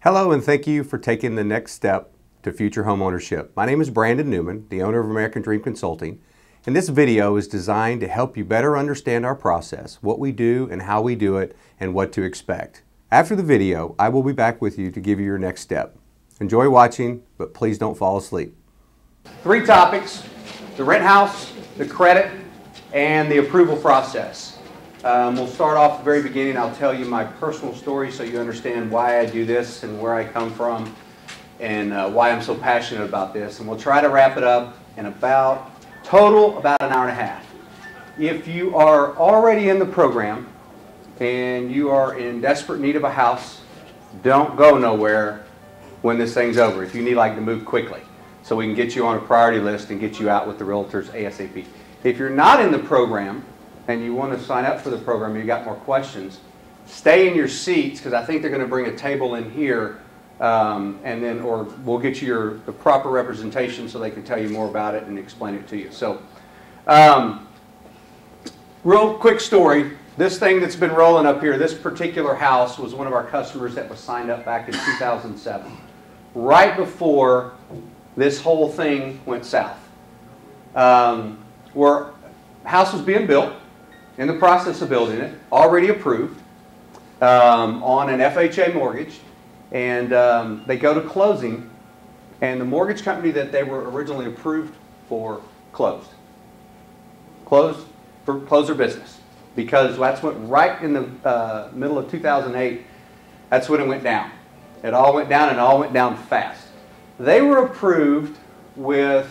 Hello, and thank you for taking the next step to future home ownership. My name is Brandon Newman, the owner of American Dream Consulting, and this video is designed to help you better understand our process, what we do and how we do it, and what to expect. After the video, I will be back with you to give you your next step. Enjoy watching, but please don't fall asleep. Three topics: the rent house, the credit, and the approval process. We'll start off at the very beginning. I'll tell you my personal story so you understand why I do this and where I come from and why I'm so passionate about this. And we'll try to wrap it up in about an hour and a half. If you are already in the program and you are in desperate need of a house, don't go nowhere when this thing's over. If you need to move quickly so we can get you on a priority list and get you out with the realtors ASAP. If you're not in the program and you want to sign up for the program, you got more questions, stay in your seats because I think they're going to bring a table in here or we'll get you the proper representation so they can tell you more about it and explain it to you. So, real quick story. This thing that's been rolling up here, this particular house was one of our customers that was signed up back in 2007, right before this whole thing went south. Where house was being built, in the process of building it, already approved on an FHA mortgage, and they go to closing, and the mortgage company that they were originally approved for closed their business, because that's what right in the middle of 2008, that's when it went down. It all went down, and it all went down fast. They were approved with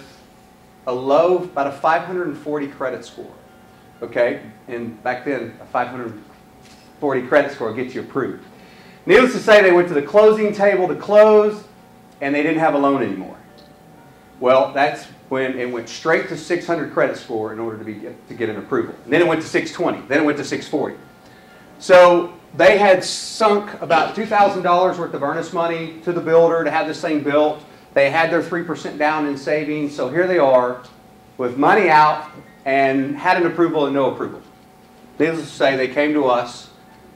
a low, about a 540 credit score. Okay, and back then a 540 credit score gets you approved. Needless to say, they went to the closing table to close, and they didn't have a loan anymore. Well, that's when it went straight to 600 credit score in order to get an approval. And then it went to 620. Then it went to 640. So they had sunk about $2,000 worth of earnest money to the builder to have this thing built. They had their 3% down in savings. So here they are with money out and had an approval and no approval. Needless to say, they came to us.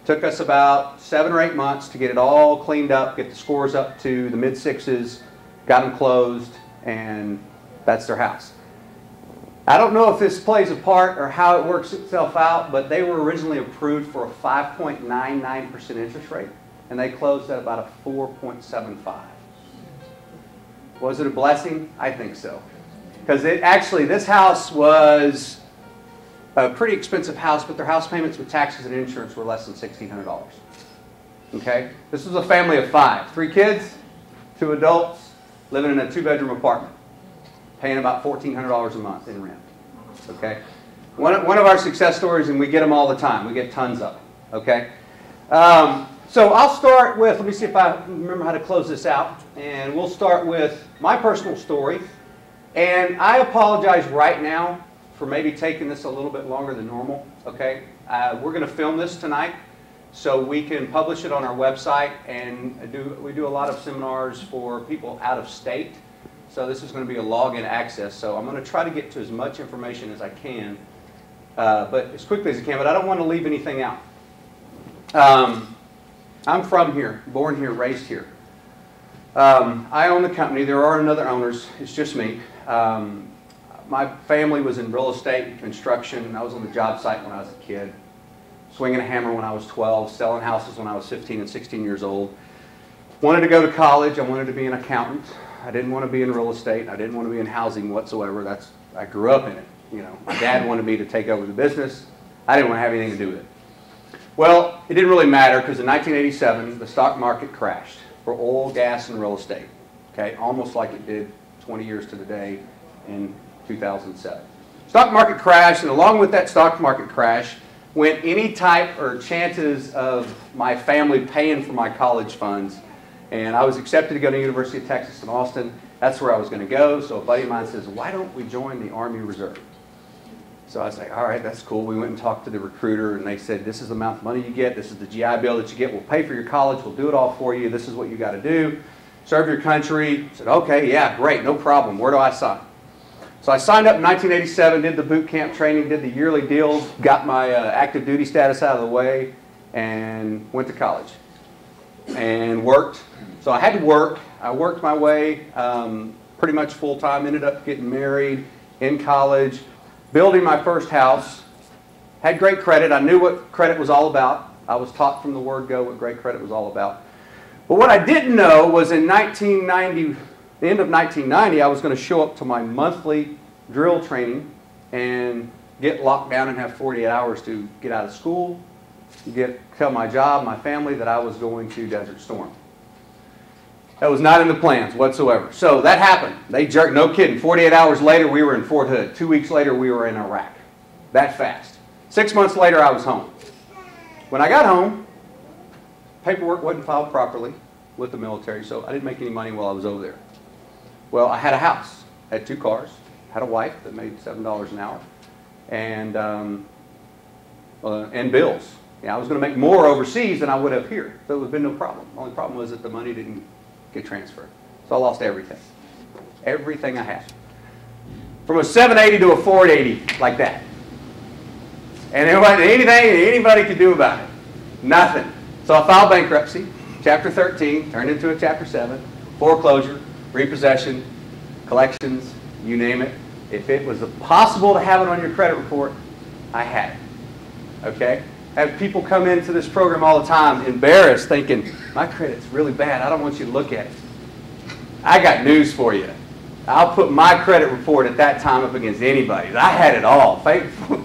Took us about 7 or 8 months to get it all cleaned up, get the scores up to the mid-6s, got them closed, and that's their house. I don't know if this plays a part or how it works itself out, but they were originally approved for a 5.99% interest rate, and they closed at about a 4.75. Was it a blessing? I think so. Because this house was a pretty expensive house, but their house payments with taxes and insurance were less than $1,600. Okay? This was a family of 5. 3 kids, 2 adults, living in a 2-bedroom apartment, paying about $1,400 a month in rent. Okay? One of our success stories, and we get them all the time. We get tons of them. Okay? So I'll start with, let me see if I remember how to close this out, and we'll start with my personal story. And I apologize right now for maybe taking this a little bit longer than normal, okay? We're going to film this tonight so we can publish it on our website, and we do a lot of seminars for people out of state. So this is going to be a login access. So I'm going to try to get to as much information as I can, but as quickly as I can, but I don't want to leave anything out. I'm from here, born here, raised here. I own the company. There are other owners. It's just me. My family was in real estate and construction. I was on the job site when I was a kid, swinging a hammer when I was 12, selling houses when I was 15 and 16 years old. Wanted to go to college. I wanted to be an accountant. I didn't want to be in real estate. I didn't want to be in housing whatsoever. I grew up in it. You know, my dad wanted me to take over the business. I didn't want to have anything to do with it. Well, it didn't really matter because in 1987, the stock market crashed for oil, gas, and real estate. Okay, almost like it did 20 years to the day in 2007. Stock market crashed, and along with that stock market crash went any type or chances of my family paying for my college funds. And I was accepted to go to the University of Texas in Austin. That's where I was going to go. So a buddy of mine says, why don't we join the Army Reserve? So I was like, all right, that's cool. We went and talked to the recruiter, and they said, this is the amount of money you get. This is the GI Bill that you get. We'll pay for your college. We'll do it all for you. This is what you got to do. Serve your country. I said, okay, yeah, great, no problem. Where do I sign? So I signed up in 1987, did the boot camp training, did the yearly deals, got my active duty status out of the way, and went to college and worked. So I had to work. I worked my way pretty much full time, ended up getting married, in college, building my first house, had great credit. I knew what credit was all about. I was taught from the word go what great credit was all about. But what I didn't know was in 1990, the end of 1990, I was going to show up to my monthly drill training and get locked down and have 48 hours to get out of school, tell my job, my family that I was going to Desert Storm. That was not in the plans whatsoever. So that happened. They jerked, no kidding. 48 hours later, we were in Fort Hood. 2 weeks later, we were in Iraq. That fast. 6 months later, I was home. When I got home, paperwork wasn't filed properly with the military, so I didn't make any money while I was over there. Well, I had a house, had 2 cars, had a wife that made $7 an hour, and bills. Yeah, I was going to make more overseas than I would have here, so it would have been no problem. The only problem was that the money didn't get transferred. So I lost everything. Everything I had. From a 780 to a 480, like that. And there wasn't anything anybody could do about it. Nothing. So I filed bankruptcy, Chapter 13, turned into a Chapter 7, foreclosure, repossession, collections, you name it. If it was possible to have it on your credit report, I had it. Okay? I have people come into this program all the time embarrassed thinking, my credit's really bad, I don't want you to look at it. I got news for you. I'll put my credit report at that time up against anybody's. I had it all.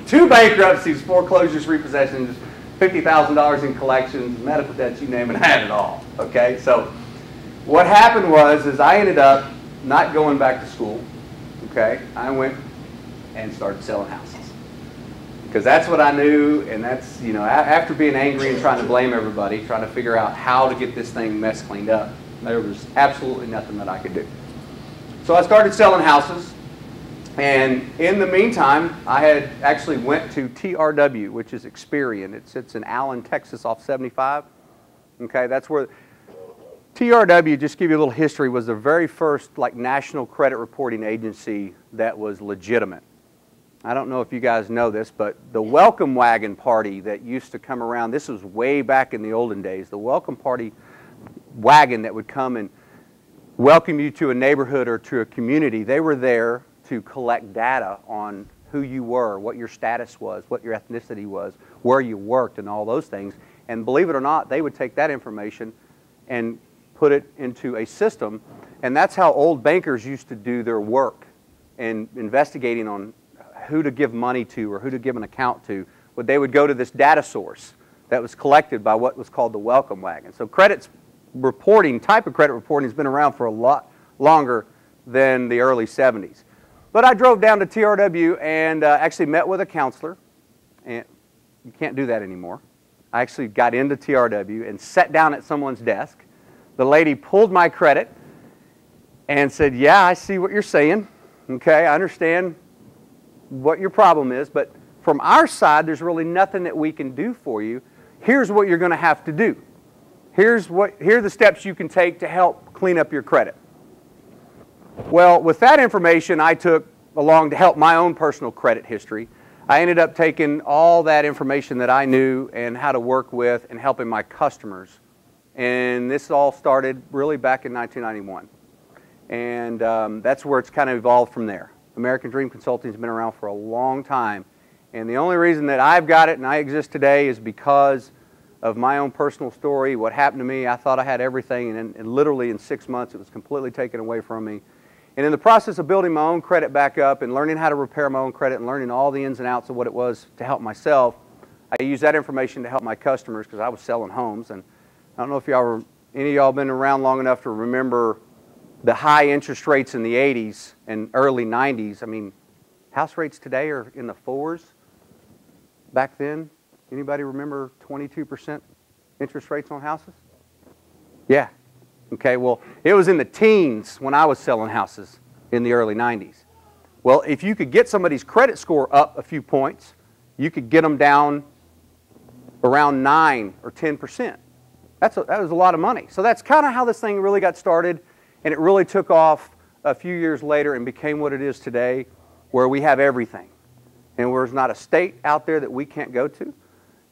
2 bankruptcies, foreclosures, repossessions, $50,000 in collections, medical debts, you name it, I had it all. Okay? So what happened was I ended up not going back to school. Okay? I went and started selling houses. Because that's what I knew, and that's, you know, after being angry and trying to blame everybody, trying to figure out how to get this mess cleaned up, there was absolutely nothing that I could do. So I started selling houses, and in the meantime, I had actually went to TRW, which is Experian. It sits in Allen, Texas, off 75. Okay, that's where TRW, just to give you a little history, was the very first national credit reporting agency that was legitimate. I don't know if you guys know this, but the welcome wagon party that used to come around, this was way back in the olden days, the welcome party wagon that would come and welcome you to a neighborhood or to a community, they were there to collect data on who you were, what your status was, what your ethnicity was, where you worked, and all those things. And believe it or not, they would take that information and put it into a system, and that's how old bankers used to do their work in investigating on who to give money to or who to give an account to. But they would go to this data source that was collected by what was called the welcome wagon. So credit reporting, type of credit reporting, has been around for a lot longer than the early 70s. But I drove down to TRW and actually met with a counselor. And you can't do that anymore. I actually got into TRW and sat down at someone's desk. The lady pulled my credit and said, yeah, I see what you're saying. Okay, I understand what your problem is, but from our side, there's really nothing that we can do for you. Here's what you're going to have to do. Here are the steps you can take to help clean up your credit. Well, with that information I took along to help my own personal credit history, I ended up taking all that information that I knew and how to work with and helping my customers. And this all started really back in 1991. And that's where it's kind of evolved from there. American Dream Consulting has been around for a long time, and the only reason that I've got it and I exist today is because of my own personal story. What happened to me, I thought I had everything, and literally in 6 months it was completely taken away from me. And in the process of building my own credit back up and learning how to repair my own credit and learning all the ins and outs of what it was to help myself, I used that information to help my customers because I was selling homes. And I don't know if any of y'all been around long enough to remember the high interest rates in the 80s and early 90s. I mean, house rates today are in the 4s. Back then, anybody remember 22% interest rates on houses? Yeah. Okay, well, it was in the teens when I was selling houses in the early 90s. Well, if you could get somebody's credit score up a few points, you could get them down around 9 or 10%. That was a lot of money. So that's kind of how this thing really got started. And it really took off a few years later and became what it is today, where we have everything. And there's not a state out there that we can't go to.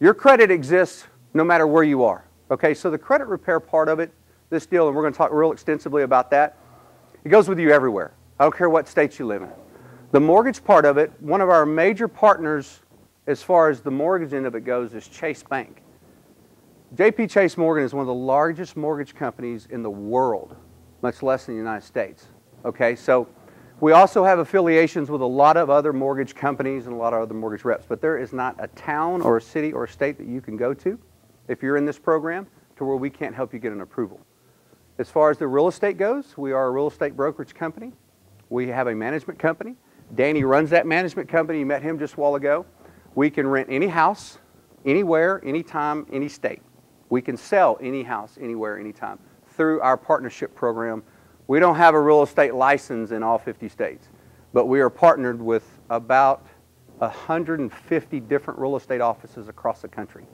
Your credit exists no matter where you are. Okay, so the credit repair part of it this deal, and we're going to talk real extensively about that, it goes with you everywhere. I don't care what state you live in. The mortgage part of it, one of our major partners as far as the mortgage end of it goes is Chase Bank. J.P. Chase Morgan is one of the largest mortgage companies in the world, much less in the United States. Okay, so we also have affiliations with a lot of other mortgage companies and a lot of other mortgage reps, but there is not a town or a city or a state that you can go to if you're in this program to where we can't help you get an approval. As far as the real estate goes, we are a real estate brokerage company. We have a management company. Danny runs that management company. You met him just a while ago. We can rent any house, anywhere, anytime, any state. We can sell any house, anywhere, anytime through our partnership program. We don't have a real estate license in all 50 states, but we are partnered with about 150 different real estate offices across the country.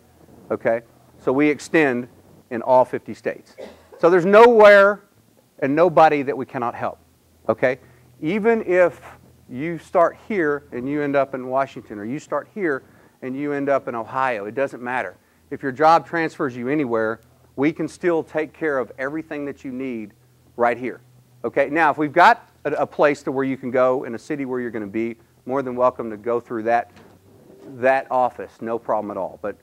Okay? So we extend in all 50 states. So there's nowhere and nobody that we cannot help. Okay? Even if you start here and you end up in Washington, or you start here and you end up in Ohio, it doesn't matter. If your job transfers you anywhere, we can still take care of everything that you need right here. Okay? Now, if we've got a place to where you can go in a city where you're going to be, more than welcome to go through that office, no problem at all. But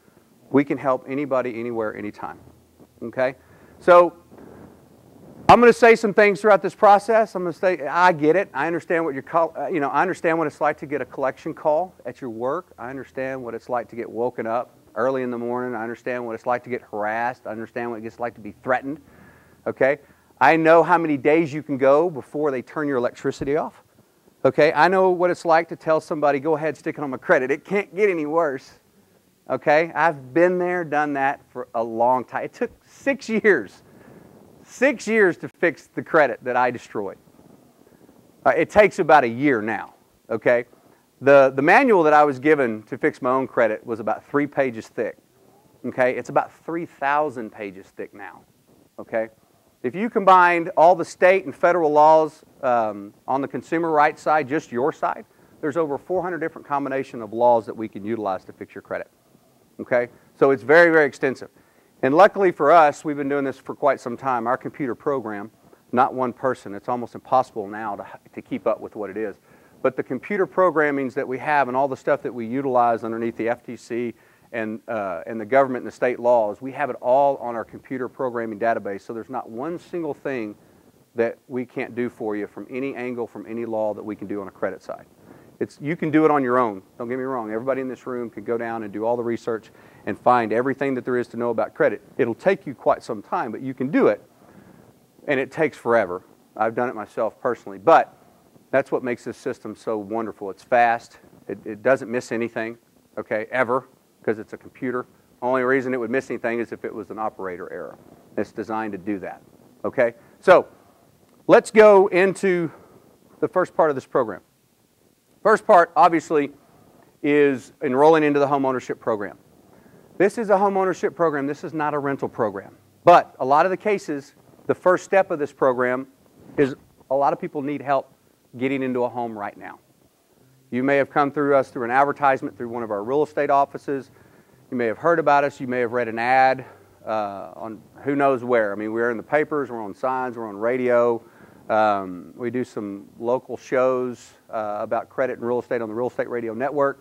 we can help anybody, anywhere, anytime. Okay? So I'm going to say some things throughout this process. I'm going to say, I get it. I understand what I understand what it's like to get a collection call at your work. I understand what it's like to get woken up early in the morning. I understand what it's like to get harassed. I understand what it's like to be threatened. Okay? I know how many days you can go before they turn your electricity off. Okay? I know what it's like to tell somebody, go ahead, stick it on my credit. It can't get any worse. Okay? I've been there, done that for a long time. It took 6 years. 6 years to fix the credit that I destroyed. It takes about a year now. Okay? The manual that I was given to fix my own credit was about 3 pages thick. Okay? It's about 3,000 pages thick now. Okay? If you combined all the state and federal laws on the consumer rights side, just your side, there's over 400 different combinations of laws that we can utilize to fix your credit. Okay? So it's very, very extensive. And luckily for us, we've been doing this for quite some time. Our computer program, not one person, it's almost impossible now to keep up with what it is. But the computer programmings that we have and all the stuff that we utilize underneath the FTC and the government and the state laws, we have it all on our computer programming database. So there's not one single thing that we can't do for you from any angle, from any law that we can do on a credit side. You can do it on your own. Don't get me wrong. Everybody in this room can go down and do all the research and find everything that there is to know about credit. It'll take you quite some time, but you can do it, and it takes forever. I've done it myself personally, but that's what makes this system so wonderful. It's fast. It doesn't miss anything, okay, ever, because it's a computer. Only reason it would miss anything is if it was an operator error. It's designed to do that, okay? So let's go into the first part of this program. First part, obviously, is enrolling into the homeownership program. This is a homeownership program. This is not a rental program. But a lot of the cases, the first step of this program is a lot of people need help getting into a home right now. You may have come through us through an advertisement through one of our real estate offices. You may have heard about us. You may have read an ad on who knows where. I mean, we're in the papers. We're on signs. We're on radio. We do some local shows about credit and real estate on the Real Estate Radio Network.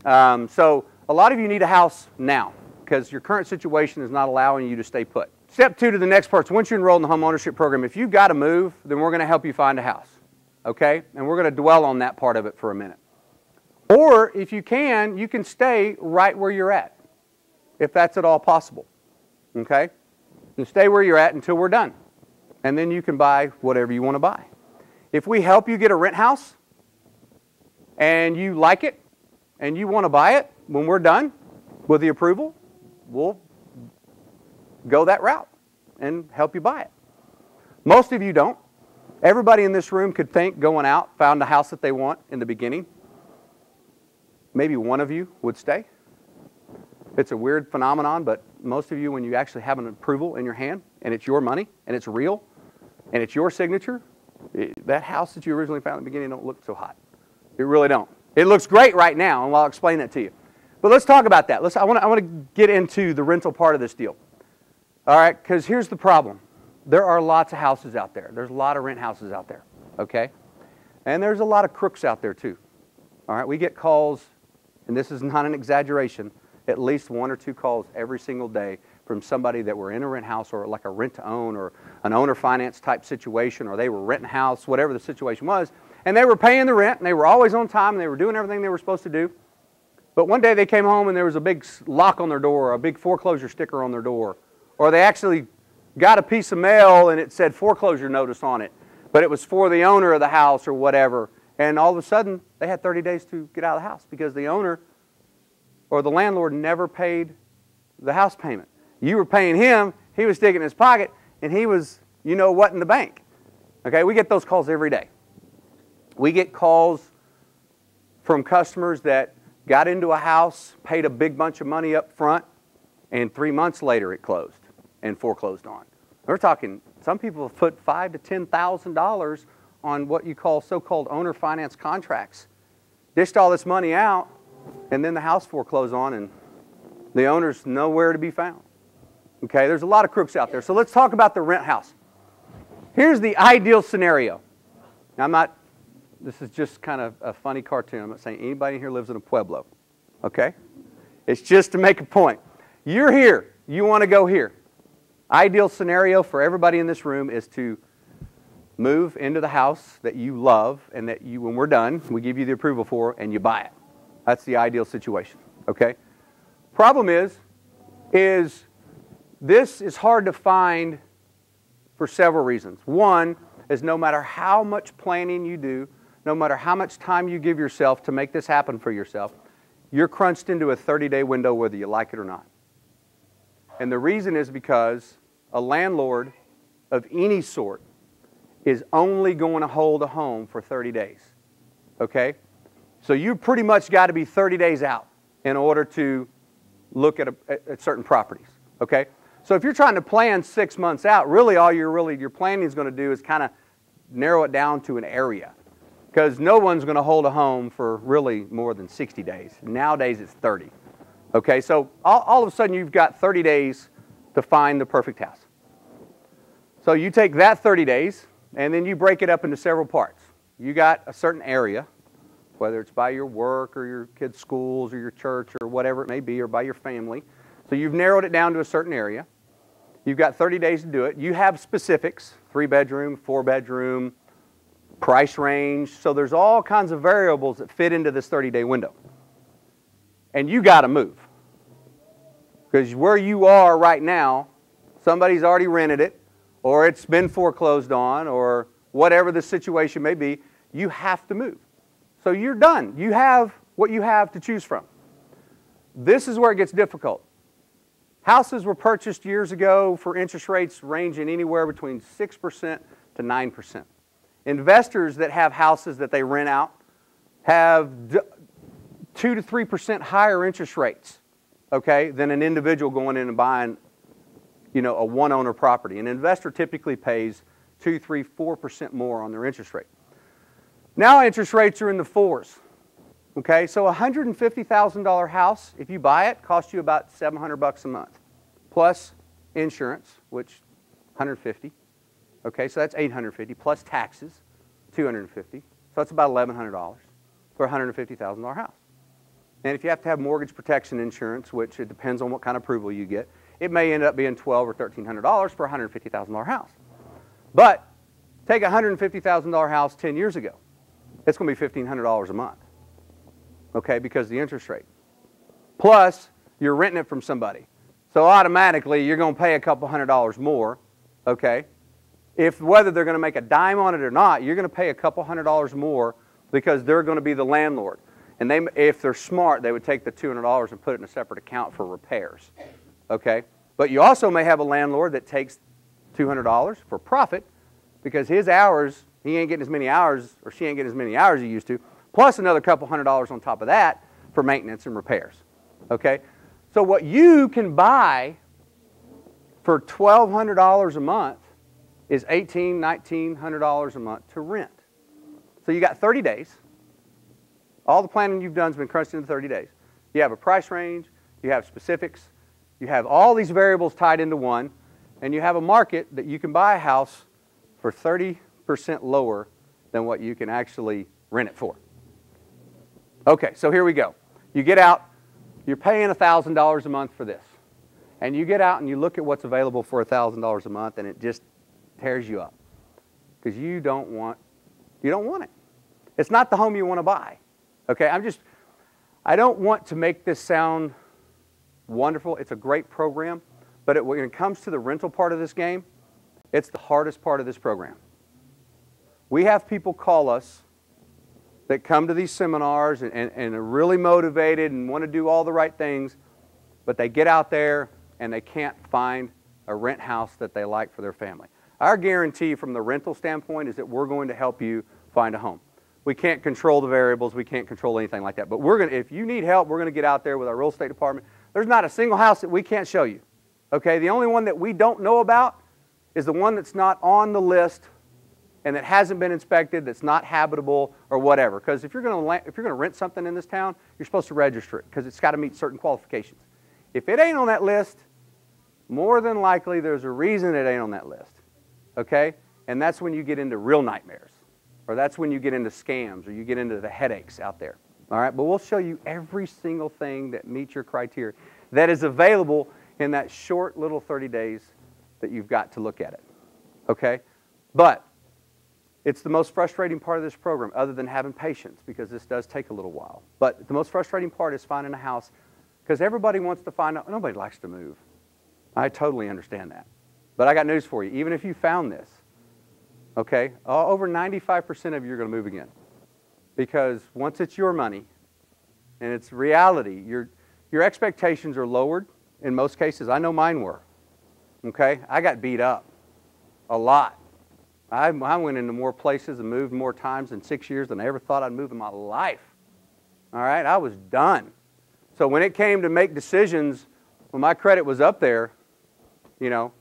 So a lot of you need a house now because your current situation is not allowing you to stay put. Step 2 to the next part. So once you enroll in the homeownership program, if you've got to move, then we're going to help you find a house. Okay? And we're going to dwell on that part of it for a minute. Or if you can stay right where you're at, if that's at all possible. Okay? You stay where you're at until we're done. And then you can buy whatever you want to buy. If we help you get a rent house and you like it and you want to buy it when we're done with the approval, we'll go that route and help you buy it. Most of you don't. Everybody in this room could think going out, found a house that they want in the beginning. Maybe one of you would stay. It's a weird phenomenon, but most of you, when you actually have an approval in your hand and it's your money and it's real, and it's your signature, that house that you originally found in the beginning don't look so hot. It really don't. It looks great right now, and I'll explain that to you. But let's talk about that. I want to get into the rental part of this deal. All right, because here's the problem. there are lots of houses out there. There's a lot of rent houses out there, okay? And there's a lot of crooks out there too. All right, we get calls, and this is not an exaggeration, at least 1 or 2 calls every single day from somebody that were in a rent house or like a rent-to-own or an owner finance type situation, or they were renting a house, whatever the situation was, and they were paying the rent, and they were always on time, and they were doing everything they were supposed to do. But one day they came home and there was a big lock on their door, or a big foreclosure sticker on their door, or they actually got a piece of mail and it said foreclosure notice on it, but it was for the owner of the house or whatever. And all of a sudden, they had 30 days to get out of the house because the owner or the landlord never paid the house payment. You were paying him, he was sticking in his pocket, and he was, you know what, in the bank. Okay, we get those calls every day. We get calls from customers that got into a house, paid a big bunch of money up front, and 3 months later it closed and foreclosed on. We're talking, some people have put $5,000 to $10,000 on what you call so-called owner finance contracts. Dished all this money out, and then the house foreclosed on, and the owner's nowhere to be found. Okay, there's a lot of crooks out there. So let's talk about the rent house. Here's the ideal scenario. Now, this is just kind of a funny cartoon. I'm not saying anybody here lives in a pueblo. Okay? It's just to make a point. You're here. You want to go here. Ideal scenario for everybody in this room is to move into the house that you love and that you, when we're done, we give you the approval for, and you buy it. That's the ideal situation. Okay? Problem is this is hard to find for several reasons. One is no matter how much planning you do, no matter how much time you give yourself to make this happen for yourself, you're crunched into a 30-day window whether you like it or not. And the reason is because a landlord of any sort is only going to hold a home for 30 days. Okay? So you pretty much got to be 30 days out in order to look at certain properties. Okay? So if you're trying to plan 6 months out, really all your planning is going to do is kind of narrow it down to an area. Because no one's going to hold a home for really more than 60 days. Nowadays it's 30. Okay, so all of a sudden you've got 30 days to find the perfect house. So you take that 30 days and then you break it up into several parts. You got a certain area, whether it's by your work or your kids' schools or your church or whatever it may be, or by your family. So you've narrowed it down to a certain area. You've got 30 days to do it. You have specifics, 3-bedroom, 4-bedroom, price range. So there's all kinds of variables that fit into this 30-day window. And you got to move. Because where you are right now, somebody's already rented it, or it's been foreclosed on, or whatever the situation may be, you have to move. So you're done. You have what you have to choose from. This is where it gets difficult. Houses were purchased years ago for interest rates ranging anywhere between 6% to 9%. Investors that have houses that they rent out have 2 to 3% higher interest rates, okay, than an individual going in and buying, you know, a one-owner property. An investor typically pays 2, 3, 4% more on their interest rate. Now interest rates are in the 4s. Okay, so a $150,000 house, if you buy it, costs you about $700 a month, plus insurance, which $150. Okay, so that's $850 plus taxes, $250. So that's about $1,100 for a $150,000 house. And if you have to have mortgage protection insurance, which it depends on what kind of approval you get, it may end up being $1,200 or $1,300 for a $150,000 house. But take a $150,000 house 10 years ago. It's going to be $1,500 a month. Okay, because of the interest rate. Plus, you're renting it from somebody. So automatically, you're going to pay a couple $100 more, okay? Whether they're going to make a dime on it or not, you're going to pay a couple $100 more because they're going to be the landlord. And if they're smart, they would take the $200 and put it in a separate account for repairs, okay? But you also may have a landlord that takes $200 for profit because his hours, he ain't getting as many hours, or she ain't getting as many hours he used to, plus another couple $100 on top of that for maintenance and repairs, okay? So what you can buy for $1,200 a month is $1,800, $1,900 a month to rent. So you got 30 days. All the planning you've done has been crunched into 30 days. You have a price range, you have specifics, you have all these variables tied into one. and you have a market that you can buy a house for 30% lower than what you can actually rent it for. Okay, so here we go. You get out, you're paying $1,000 a month for this. And you get out and you look at what's available for $1,000 a month, and it just tears you up. Because you don't want it. It's not the home you want to buy. Okay, I don't want to make this sound wonderful. It's a great program, but when it comes to the rental part of this game, it's the hardest part of this program. We have people call us that come to these seminars and are really motivated and want to do all the right things, but they get out there and they can't find a rent house that they like for their family. Our guarantee from the rental standpoint is that we're going to help you find a home. We can't control the variables. We can't control anything like that. But if you need help, we're going to get out there with our real estate department. There's not a single house that we can't show you. Okay? The only one that we don't know about is the one that's not on the list and that hasn't been inspected, that's not habitable or whatever. Because if you're going to rent something in this town, you're supposed to register it because it's got to meet certain qualifications. If it ain't on that list, more than likely there's a reason it ain't on that list. Okay? And that's when you get into real nightmares. Or that's when you get into scams or you get into the headaches out there. All right? But we'll show you every single thing that meets your criteria that is available in that short little 30 days that you've got to look at it. Okay? But it's the most frustrating part of this program, other than having patience, because this does take a little while. But the most frustrating part is finding a house, because everybody wants to find out. Nobody likes to move. I totally understand that. But I got news for you. Even if you found this, okay, over 95% of you are going to move again. Because once it's your money and it's reality, your expectations are lowered in most cases. I know mine were. Okay? I got beat up a lot. I went into more places and moved more times in 6 years than I ever thought I'd move in my life. All right? I was done. So when it came to make decisions, when my credit was up there, you know,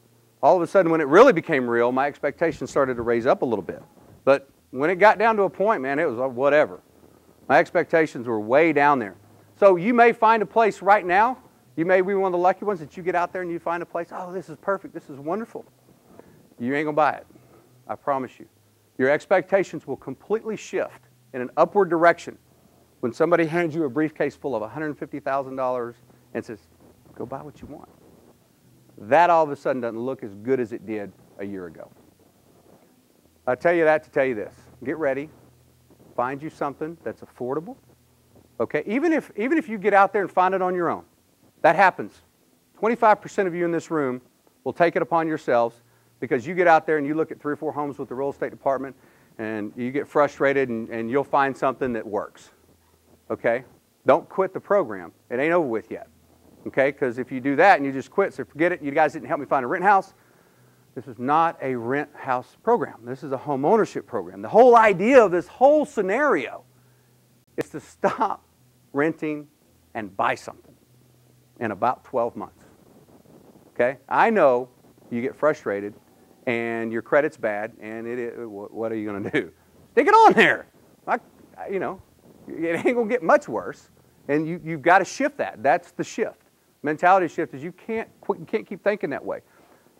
all of a sudden when it really became real, my expectations started to raise up a little bit. But when it got down to a point, man, it was whatever. My expectations were way down there. So you may find a place right now. You may be one of the lucky ones that you get out there and you find a place, oh, this is perfect, this is wonderful. You ain't going to buy it. I promise you. Your expectations will completely shift in an upward direction when somebody hands you a briefcase full of $150,000 and says, go buy what you want. That all of a sudden doesn't look as good as it did a year ago. I tell you that to tell you this. Get ready. Find you something that's affordable. Okay? Even if you get out there and find it on your own. That happens. 25% of you in this room will take it upon yourselves because you get out there and you look at 3 or 4 homes with the real estate department and you get frustrated and you'll find something that works. Okay? Don't quit the program. It ain't over with yet. Okay? Because if you do that and you just quit, so forget it, you guys didn't help me find a rent house. This is not a rent house program. This is a home ownership program. The whole idea of this whole scenario is to stop renting and buy something in about 12 months. Okay? I know you get frustrated and your credit's bad and what are you going to do? Stick it on there. You know, it ain't going to get much worse. And you've got to shift that. That's the shift. Mentality shift is you can't keep thinking that way.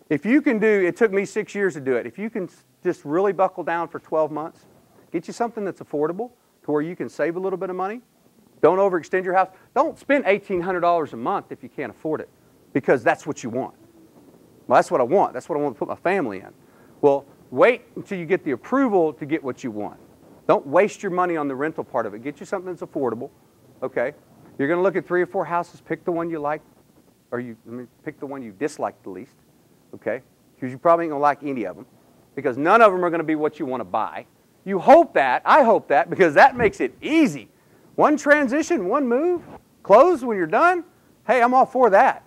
If you can do, it took me 6 years to do it. If you can just really buckle down for 12 months, get you something that's affordable to where you can save a little bit of money. Don't overextend your house. Don't spend $1,800 a month if you can't afford it because that's what you want. Well, that's what I want. That's what I want to put my family in. Well, wait until you get the approval to get what you want. Don't waste your money on the rental part of it. Get you something that's affordable. Okay? You're going to look at 3 or 4 houses. Pick the one you like, or pick the one you dislike the least. Okay? Because you probably ain't going to like any of them because none of them are going to be what you want to buy. You hope that. I hope that because that makes it easy. One transition, one move, close when you're done. Hey, I'm all for that.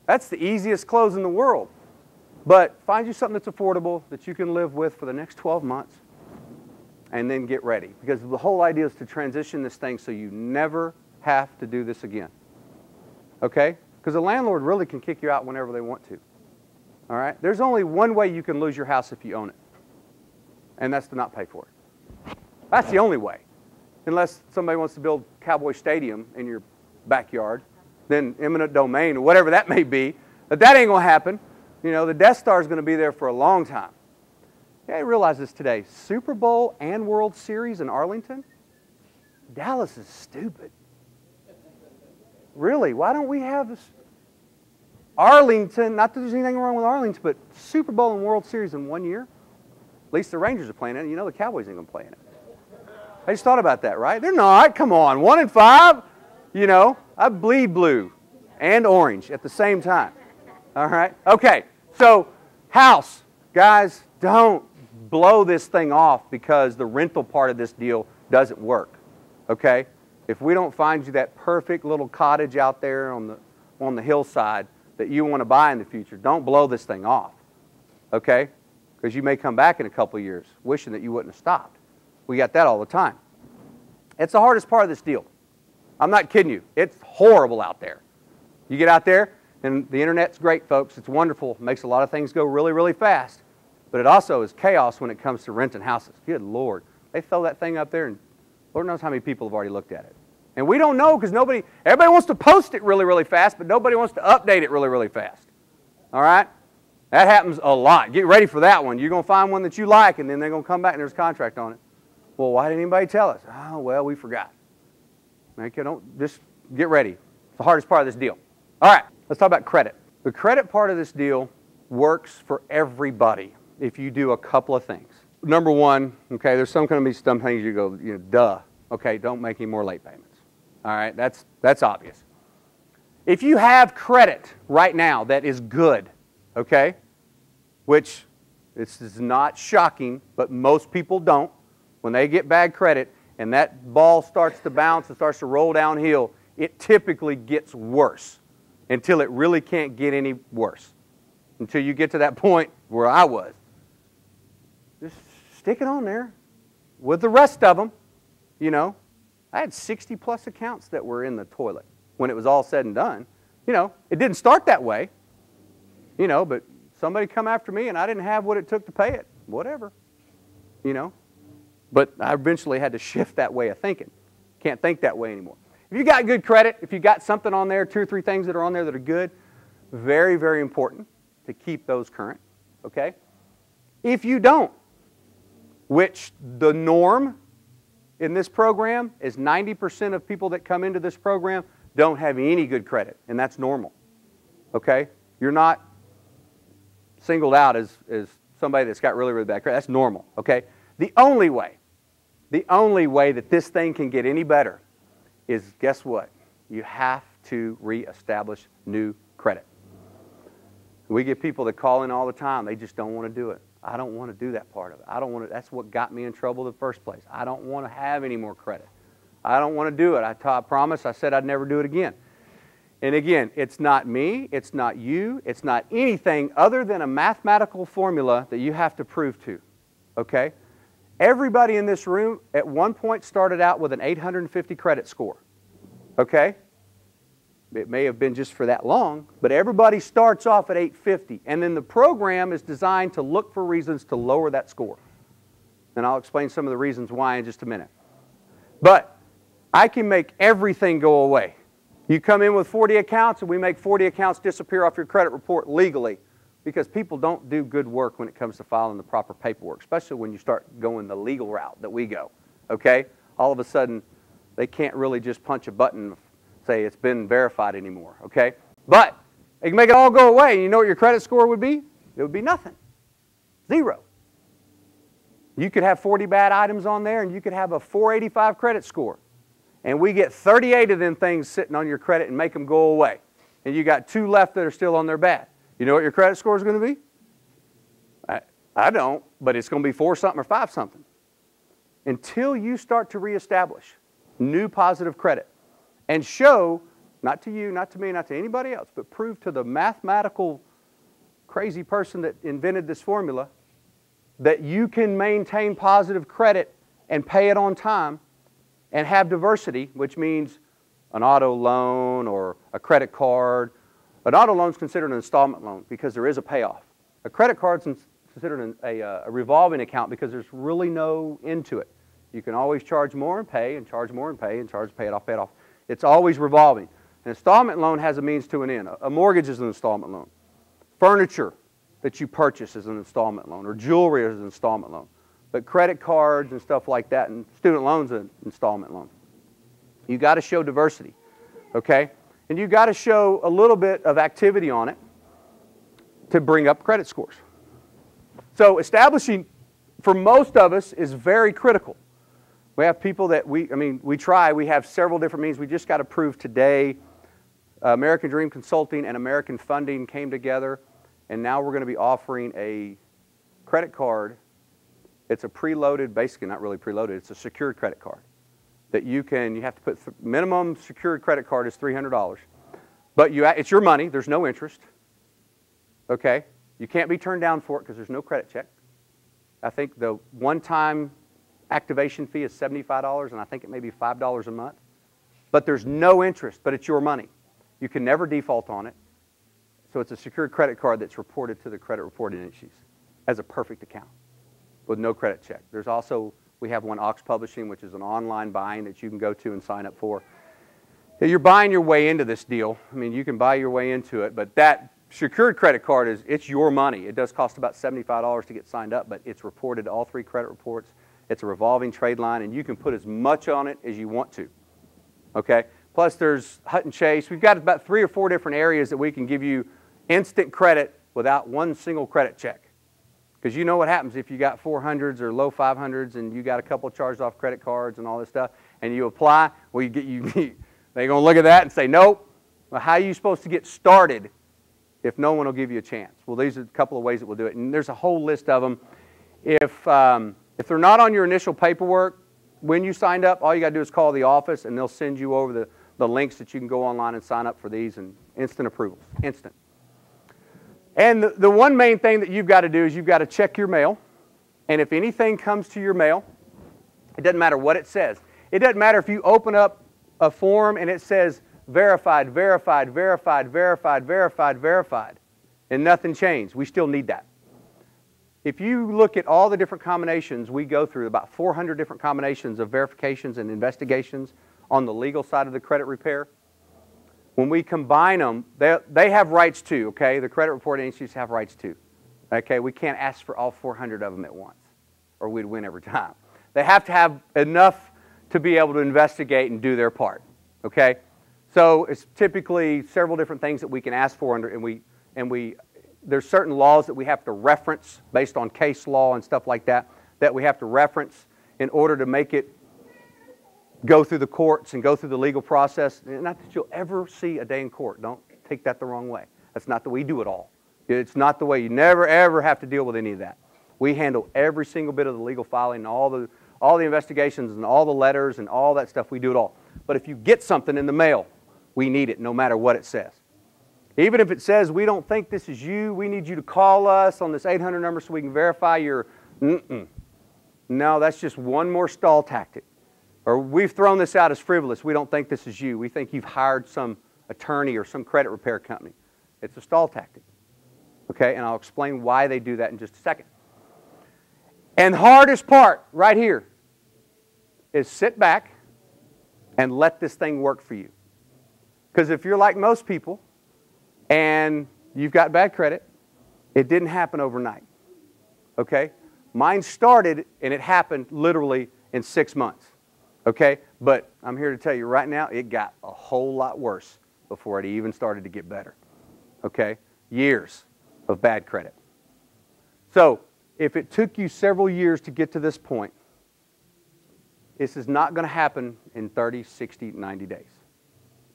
That's the easiest close in the world. But find you something that's affordable that you can live with for the next 12 months and then get ready. Because the whole idea is to transition this thing so you never have to do this again. Okay? Because the landlord really can kick you out whenever they want to. All right? There's only one way you can lose your house if you own it. And that's to not pay for it. That's the only way. Unless somebody wants to build Cowboy Stadium in your backyard, then eminent domain or whatever that may be. But that ain't going to happen. You know, the Death Star is going to be there for a long time. Yeah, I realize this today. Super Bowl and World Series in Arlington? Dallas is stupid. Really, why don't we have this? Arlington, not that there's anything wrong with Arlington, but Super Bowl and World Series in 1 year? At least the Rangers are playing it. You know the Cowboys ain't going to play in it. I just thought about that, right? They're not. Come on. 1 and 5. You know, I bleed blue and orange at the same time. All right? Okay. So, house. Guys, don't blow this thing off because the rental part of this deal doesn't work. Okay? If we don't find you that perfect little cottage out there on the hillside that you want to buy in the future, don't blow this thing off. Okay? Because you may come back in a couple of years wishing that you wouldn't have stopped. We got that all the time. It's the hardest part of this deal. I'm not kidding you. It's horrible out there. You get out there, and the internet's great, folks. It's wonderful. It makes a lot of things go really, really fast. But it also is chaos when it comes to renting houses. Good Lord. They throw that thing up there, and Lord knows how many people have already looked at it. And we don't know because everybody wants to post it really, really fast, but nobody wants to update it really, really fast. All right? That happens a lot. Get ready for that one. You're going to find one that you like, and then they're going to come back and there's a contract on it. Well, why didn't anybody tell us? Oh, well, we forgot. Okay, just get ready. It's the hardest part of this deal. All right, let's talk about credit. The credit part of this deal works for everybody if you do a couple of things. Number one, okay, there's some things you go, duh. Okay, don't make any more late payments. All right, that's obvious. If you have credit right now that is good, okay, which this is not shocking, but most people don't. When they get bad credit and that ball starts to bounce and starts to roll downhill, it typically gets worse until it really can't get any worse. Until you get to that point where I was. Just stick it on there with the rest of them. You know, I had 60 plus accounts that were in the toilet when it was all said and done. You know, it didn't start that way. You know, but somebody come after me and I didn't have what it took to pay it. Whatever. You know. But I eventually had to shift that way of thinking. Can't think that way anymore. If you got good credit, if you got something on there, 2 or 3 things that are on there that are good, very, very important to keep those current. Okay? If you don't, which the norm in this program is 90% of people that come into this program don't have any good credit, and that's normal. Okay? You're not singled out as somebody that's got really, really bad credit. That's normal. Okay? The only way that this thing can get any better is, guess what? You have to reestablish new credit. We get people that call in all the time. They just don't want to do it. I don't want to do that part of it. I don't want to. That's what got me in trouble in the first place. I don't want to have any more credit. I don't want to do it. I promised. I said I'd never do it again. And again, it's not me. It's not you. It's not anything other than a mathematical formula that you have to prove to. Okay? Everybody in this room at one point started out with an 850 credit score. Okay? It may have been just for that long, but everybody starts off at 850. And then the program is designed to look for reasons to lower that score. And I'll explain some of the reasons why in just a minute. But I can make everything go away. You come in with 40 accounts and we make 40 accounts disappear off your credit report legally. Because people don't do good work when it comes to filing the proper paperwork, especially when you start going the legal route that we go, okay? All of a sudden, they can't really just punch a button and say it's been verified anymore, okay? But they can make it all go away, and you know what your credit score would be? It would be nothing. 0. You could have 40 bad items on there, and you could have a 485 credit score. And we get 38 of them things sitting on your credit and make them go away. And you got 2 left that are still on their bad. You know what your credit score is going to be? I don't, but it's going to be 4 something or 5 something. Until you start to reestablish new positive credit and show, not to you, not to me, not to anybody else, but prove to the mathematical crazy person that invented this formula that you can maintain positive credit and pay it on time and have diversity, which means an auto loan or a credit card. An auto loan is considered an installment loan because there is a payoff. A credit card is considered a revolving account because there's really no end to it. You can always charge more and pay and charge more and pay and charge, pay it off, pay it off. It's always revolving. An installment loan has a means to an end. A mortgage is an installment loan. Furniture, that you purchase as an installment loan, or jewelry as an installment loan. But credit cards and stuff like that, and student loans an installment loan. You got to show diversity, okay? And you got to show a little bit of activity on it to bring up credit scores. So establishing, for most of us, is very critical. We have people that we have several different means. We just got approved today. American Dream Consulting and American Funding came together, and now we're going to be offering a credit card. It's a preloaded, basically not really preloaded, it's a secured credit card that you have to put, minimum secured credit card is $300. But it's your money, there's no interest, okay? You can't be turned down for it because there's no credit check. I think the one-time activation fee is $75, and I think it may be $5 a month. But there's no interest, but it's your money. You can never default on it. So it's a secured credit card that's reported to the credit reporting agencies as a perfect account with no credit check. There's also, we have one, Ox Publishing, which is an online buying that you can go to and sign up for. You're buying your way into this deal. I mean, you can buy your way into it, but that secured credit card it's your money. It does cost about $75 to get signed up, but it's reported to all 3 credit reports. It's a revolving trade line, and you can put as much on it as you want to, okay? Plus, there's Hut and Chase. We've got about 3 or 4 different areas that we can give you instant credit without one single credit check. Because you know what happens if you got 400s or low 500s and you got a couple charged off credit cards and all this stuff, and you apply, well, they're going to look at that and say, nope. Well, how are you supposed to get started if no one will give you a chance? Well, these are a couple of ways that we'll do it, and there's a whole list of them. If they're not on your initial paperwork, when you signed up, all you got to do is call the office, and they'll send you over the links that you can go online and sign up for these, and instant approvals, instant. And the one main thing that you've got to do is you've got to check your mail, and if anything comes to your mail, it doesn't matter what it says. It doesn't matter if you open up a form and it says verified, verified, verified, verified, verified, verified, and nothing changed. We still need that. If you look at all the different combinations we go through, about 400 different combinations of verifications and investigations on the legal side of the credit repair, when we combine them, they have rights too, okay? The credit reporting agencies have rights too, okay? We can't ask for all 400 of them at once, or we'd win every time. They have to have enough to be able to investigate and do their part, okay? So it's typically several different things that we can ask for, there's certain laws that we have to reference based on case law and stuff like that we have to reference in order to make it go through the courts and go through the legal process. Not that you'll ever see a day in court. Don't take that the wrong way. That's not the way we do it all. It's not the way. You never, ever have to deal with any of that. We handle every single bit of the legal filing and all the investigations and all the letters and all that stuff. We do it all. But if you get something in the mail, we need it no matter what it says. Even if it says, we don't think this is you, we need you to call us on this 800 number so we can verify your, No, that's just one more stall tactic. Or we've thrown this out as frivolous. We don't think this is you. We think you've hired some attorney or some credit repair company. It's a stall tactic. Okay, and I'll explain why they do that in just a second. And the hardest part right here is sit back and let this thing work for you. Because if you're like most people and you've got bad credit, it didn't happen overnight. Okay? Mine started and it happened literally in 6 months. Okay? But I'm here to tell you right now, it got a whole lot worse before it even started to get better. Okay? Years of bad credit. So, if it took you several years to get to this point, this is not going to happen in 30, 60, 90 days.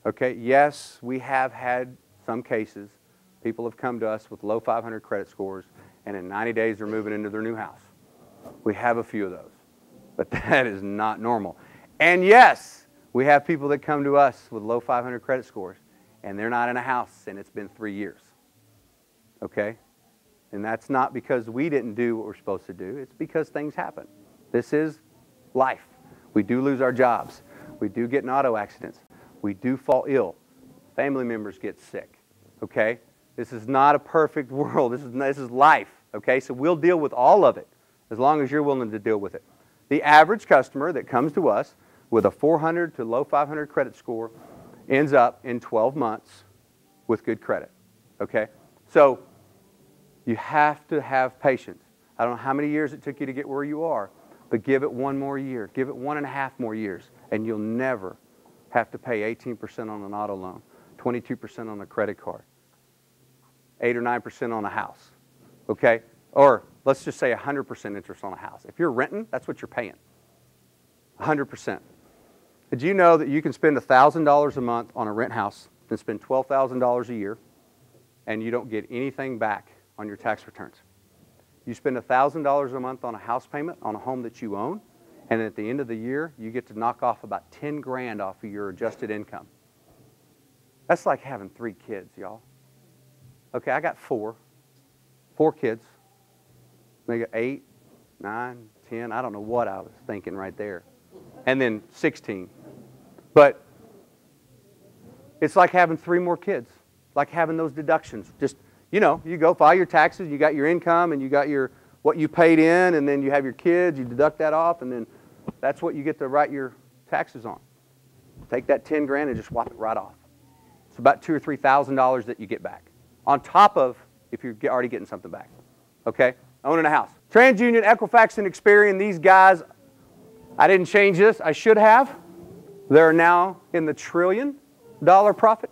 Okay? Yes, we have had some cases. People have come to us with low 500 credit scores, and in 90 days they're moving into their new house. We have a few of those. But that is not normal. And yes, we have people that come to us with low 500 credit scores, and they're not in a house, and it's been 3 years. Okay? And that's not because we didn't do what we're supposed to do. It's because things happen. This is life. We do lose our jobs. We do get in auto accidents. We do fall ill. Family members get sick. Okay? This is not a perfect world. This is life. Okay? So we'll deal with all of it as long as you're willing to deal with it. The average customer that comes to us with a 400 to low 500 credit score ends up in 12 months with good credit. Okay? So You have to have patience. I don't know how many years it took you to get where you are, but give it 1 more year. Give it 1.5 more years, and you'll never have to pay 18% on an auto loan, 22% on a credit card, 8 or 9% on a house, okay? Or let's just say 100% interest on a house. If you're renting, that's what you're paying, 100%. Did you know that you can spend $1,000 a month on a rent house and spend $12,000 a year, and you don't get anything back on your tax returns? You spend $1,000 a month on a house payment on a home that you own, and at the end of the year, you get to knock off about 10 grand off of your adjusted income. That's like having 3 kids, y'all. Okay, I got 4 kids. They got 8, 9, 10. I don't know what I was thinking right there. And then 16. But it's like having 3 more kids, like having those deductions. Just, you know, you go file your taxes, you got your income, and you got your what you paid in, and then you have your kids, you deduct that off, and then that's what you get to write your taxes on. Take that 10 grand and just wipe it right off. It's about $2,000 or $3,000 that you get back, on top of if you're already getting something back. Okay? Owning a house. TransUnion, Equifax, and Experian, these guys, I didn't change this. I should have. They're now in the $1 trillion profit.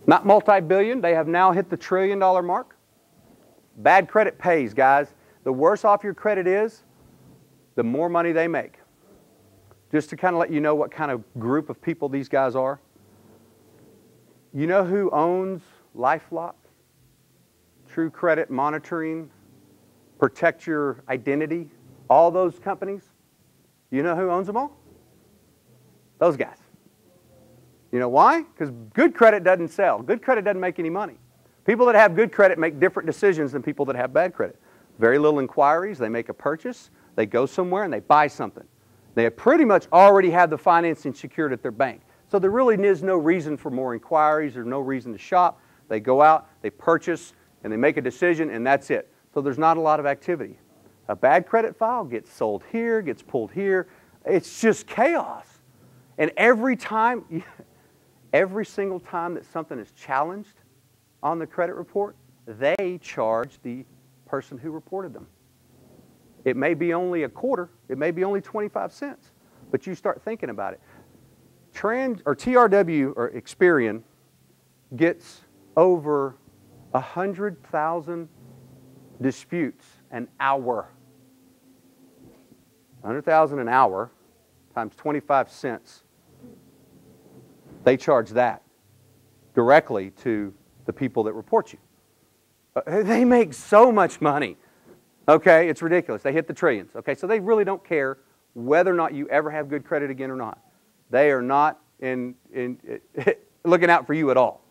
Not multi-billion. They have now hit the $1 trillion mark. Bad credit pays, guys. The worse off your credit is, the more money they make. Just to kind of let you know what kind of group of people these guys are. You know who owns LifeLock, True Credit Monitoring, Protect Your Identity, all those companies? You know who owns them all? Those guys. You know why? Because good credit doesn't sell. Good credit doesn't make any money. People that have good credit make different decisions than people that have bad credit. Very little inquiries. They make a purchase. They go somewhere and they buy something. They pretty much already have the financing secured at their bank. So there really is no reason for more inquiries. There's no reason to shop. They go out, they purchase, and they make a decision, and that's it. So there's not a lot of activity. A bad credit file gets sold here, gets pulled here. It's just chaos. And every time, every single time that something is challenged on the credit report, they charge the person who reported them. It may be only a quarter, it may be only 25 cents, but you start thinking about it. TRW or Experian gets over 100,000 disputes an hour. 100,000 an hour times 25 cents. They charge that directly to the people that report you. They make so much money. Okay, it's ridiculous. They hit the trillions. Okay, so they really don't care whether or not you ever have good credit again or not. They are not looking out for you at all.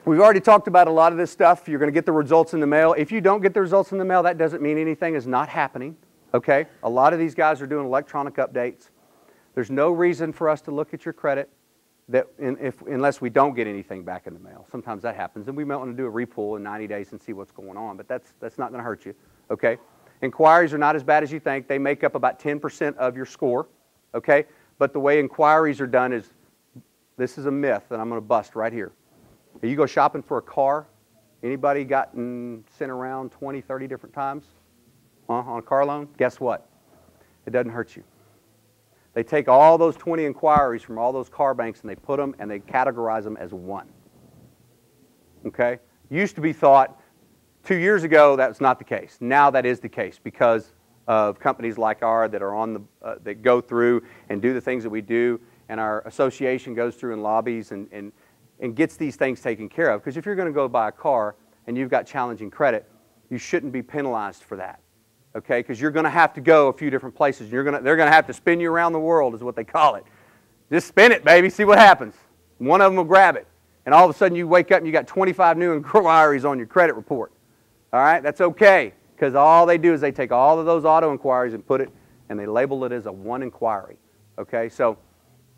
We've already talked about a lot of this stuff. You're going to get the results in the mail. If you don't get the results in the mail, that doesn't mean anything is not happening. Okay, a lot of these guys are doing electronic updates. There's no reason for us to look at your credit unless we don't get anything back in the mail. Sometimes that happens, and we might want to do a repull in 90 days and see what's going on, but that's not going to hurt you. Okay, inquiries are not as bad as you think. They make up about 10% of your score. Okay, but the way inquiries are done is, this is a myth that I'm going to bust right here. You go shopping for a car, anybody gotten sent around 20, 30 different times on a car loan? Guess what? It doesn't hurt you. They take all those 20 inquiries from all those car banks and they put them and they categorize them as one. Okay? Used to be thought 2 years ago that was not the case. Now that is the case because of companies like ours that are on the that go through and do the things that we do, and our association goes through and lobbies and gets these things taken care of. Because if you're going to go buy a car and you've got challenging credit, you shouldn't be penalized for that. Okay? Because you're going to have to go a few different places. They're going to have to spin you around the world is what they call it. Just spin it, baby. See what happens. One of them will grab it. And all of a sudden you wake up and you got 25 new inquiries on your credit report. All right? That's okay. Because all they do is they take all of those auto inquiries and put it, and they label it as a one inquiry. Okay? So it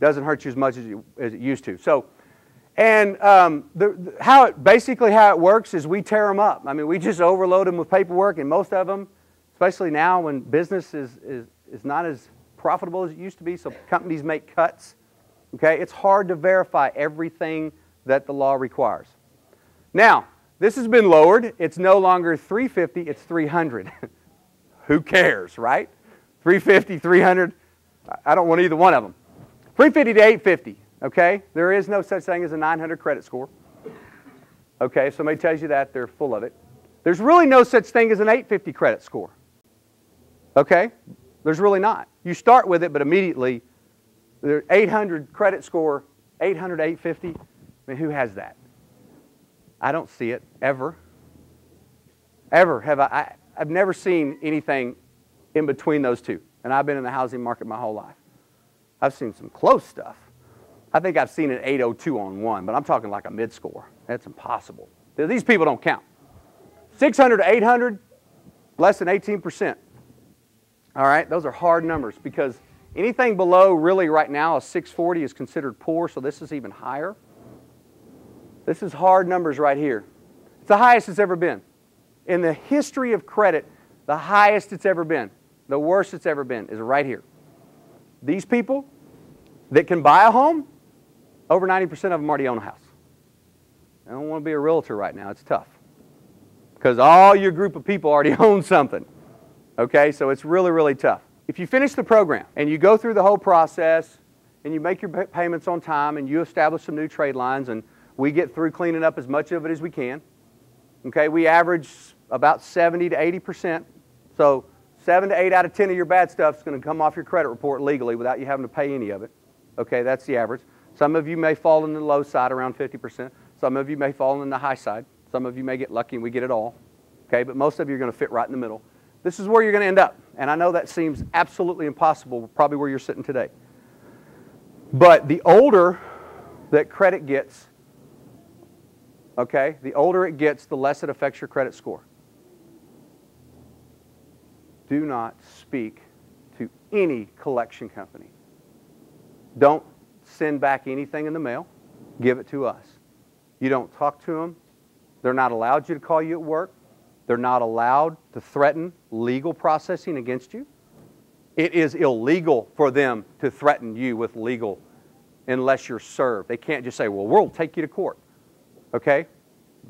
doesn't hurt you as much as it used to. So, and how it works is we tear them up. I mean, we just overload them with paperwork, and most of them, especially now when business is not as profitable as it used to be, so companies make cuts. Okay? It's hard to verify everything that the law requires. Now, This has been lowered. It's no longer 350, it's 300. Who cares, right? 350, 300, I don't want either one of them. 350 to 850, okay? There is no such thing as a 900 credit score. Okay, if somebody tells you that, they're full of it. There's really no such thing as an 850 credit score. Okay? There's really not. You start with it, but immediately, there's 800 credit score, 800, 850. I mean, who has that? I don't see it, ever. Ever have I've never seen anything in between those two. And I've been in the housing market my whole life. I've seen some close stuff. I think I've seen an 802 on one, but I'm talking like a mid-score. That's impossible. These people don't count. 600 to 800, less than 18%. All right, those are hard numbers because anything below really right now a 640 is considered poor, so this is even higher. This is hard numbers right here. It's the highest it's ever been. In the history of credit, the highest it's ever been, the worst it's ever been is right here. These people that can buy a home, over 90% of them already own a house. I don't want to be a realtor right now. It's tough because all your group of people already own something. Okay, so it's really, really tough. If you finish the program and you go through the whole process and you make your payments on time and you establish some new trade lines and we get through cleaning up as much of it as we can. Okay, we average about 70 to 80%. So 7 to 8 out of 10 of your bad stuff is going to come off your credit report legally without you having to pay any of it. Okay, that's the average. Some of you may fall on the low side, around 50%. Some of you may fall on the high side. Some of you may get lucky and we get it all. Okay, but most of you are going to fit right in the middle. This is where you're going to end up. And I know that seems absolutely impossible, probably where you're sitting today. But the older that credit gets, okay, the older it gets, the less it affects your credit score. Do not speak to any collection company. Don't send back anything in the mail. Give it to us. You don't talk to them. They're not allowed you to call you at work. They're not allowed to threaten legal processing against you. It is illegal for them to threaten you with legal unless you're served. They can't just say, well, we'll take you to court. Okay?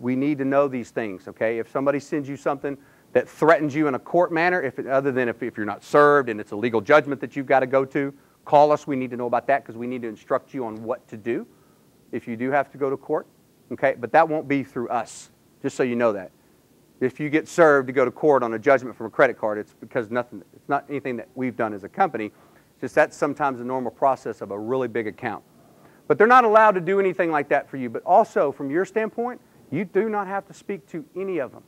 We need to know these things. Okay? If somebody sends you something that threatens you in a court manner, other than if you're not served and it's a legal judgment that you've got to go to, call us. We need to know about that because we need to instruct you on what to do if you do have to go to court. Okay? But that won't be through us, just so you know that. If you get served to go to court on a judgment from a credit card, it's because it's not anything that we've done as a company. It's just that's sometimes the normal process of a really big account. But they're not allowed to do anything like that for you. But also, from your standpoint, you do not have to speak to any of them.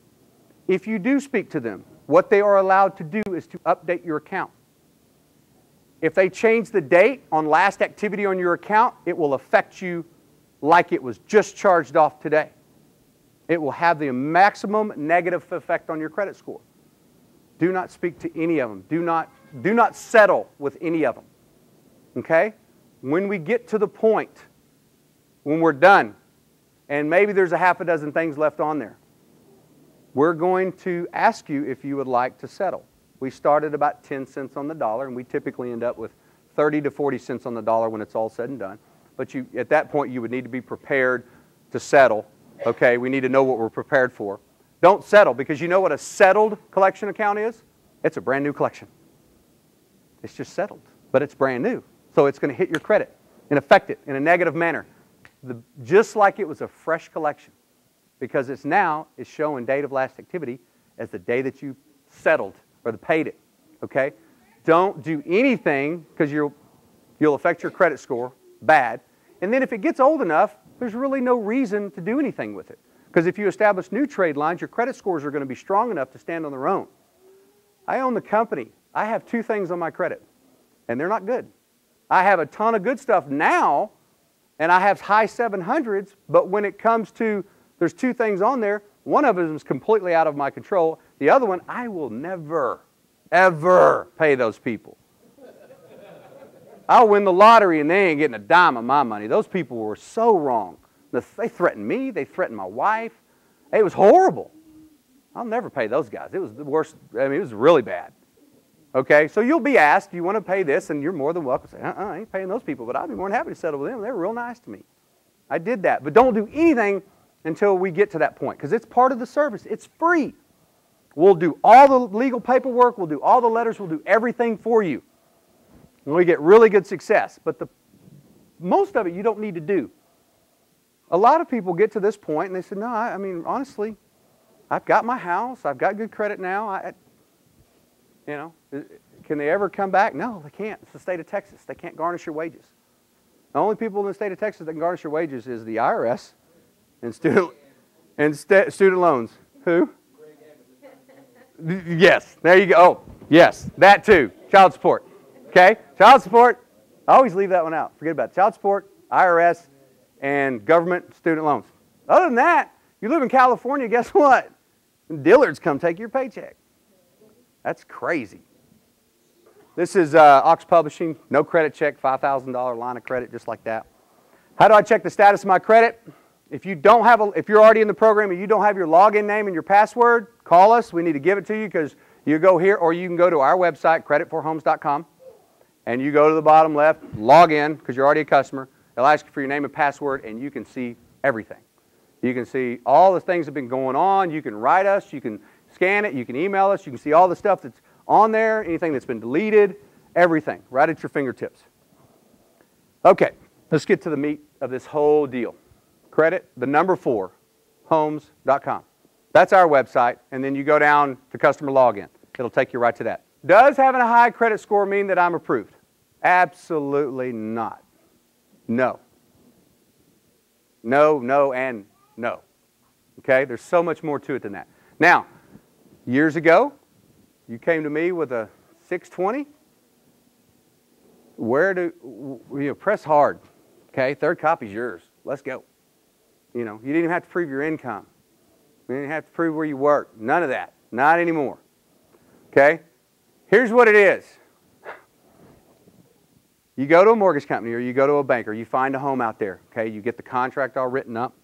If you do speak to them, what they are allowed to do is to update your account. If they change the date on last activity on your account, it will affect you like it was just charged off today. It will have the maximum negative effect on your credit score. Do not speak to any of them. Do not settle with any of them. Okay? When we get to the point when we're done, and maybe there's a half a dozen things left on there, we're going to ask you if you would like to settle. We start at about 10 cents on the dollar, and we typically end up with 30 to 40 cents on the dollar when it's all said and done. But at that point, you would need to be prepared to settle. Okay, we need to know what we're prepared for. Don't settle, because you know what a settled collection account is? It's a brand new collection. It's just settled, but it's brand new. So it's going to hit your credit and affect it in a negative manner, just like it was a fresh collection, because it's showing date of last activity as the day that you settled or paid it. Okay, don't do anything because you'll affect your credit score bad. And then if it gets old enough, there's really no reason to do anything with it. Because if you establish new trade lines, your credit scores are going to be strong enough to stand on their own. I own the company. I have 2 things on my credit, and they're not good. I have a ton of good stuff now, and I have high 700s, but when it comes to, there's 2 things on there. One of them is completely out of my control. The other one, I will never, ever pay those people. I'll win the lottery and they ain't getting a dime of my money. Those people were so wrong. They threatened me. They threatened my wife. It was horrible. I'll never pay those guys. It was the worst. I mean, it was really bad. Okay, so you'll be asked, you want to pay this, and you're more than welcome to say, I ain't paying those people, but I'd be more than happy to settle with them. They were real nice to me. I did that. But don't do anything until we get to that point, because it's part of the service. It's free. We'll do all the legal paperwork. We'll do all the letters. We'll do everything for you. And we get really good success. But most of it you don't need to do. A lot of people get to this point and they say, no, I mean, honestly, I've got my house. I've got good credit now. Can they ever come back? No, they can't. It's the state of Texas. They can't garnish your wages. The only people in the state of Texas that can garnish your wages is the IRS and student loans. Who? Yes, there you go. Oh, yes, that too. Child support. Okay, child support. I always leave that one out. Forget about it. Child support, IRS, and government student loans. Other than that, you live in California, guess what? Dillards come take your paycheck. That's crazy. This is Ox Publishing, no credit check, $5,000 line of credit, just like that. How do I check the status of my credit? If you're already in the program and you don't have your login name and your password, call us. We need to give it to you, because you go here, or you can go to our website, creditforhomes.com, and you go to the bottom left, log in, because you're already a customer. It'll ask you for your name and password, and you can see everything. You can see all the things that have been going on. You can write us. You can scan it. You can email us. You can see all the stuff that's on there, anything that's been deleted, everything, right at your fingertips. Okay, let's get to the meat of this whole deal. Credit, the number 4, homes.com. That's our website, and then you go down to customer login. It'll take you right to that. Does having a high credit score mean that I'm approved? Absolutely not. No. No, no, and no. Okay, there's so much more to it than that. Now, years ago, you came to me with a 620. Press hard. Okay, third copy's yours. Let's go. You didn't even have to prove your income. You didn't have to prove where you work. None of that. Not anymore. Okay? Here's what it is. You go to a mortgage company, or you go to a bank, or you find a home out there. Okay? You get the contract all written up,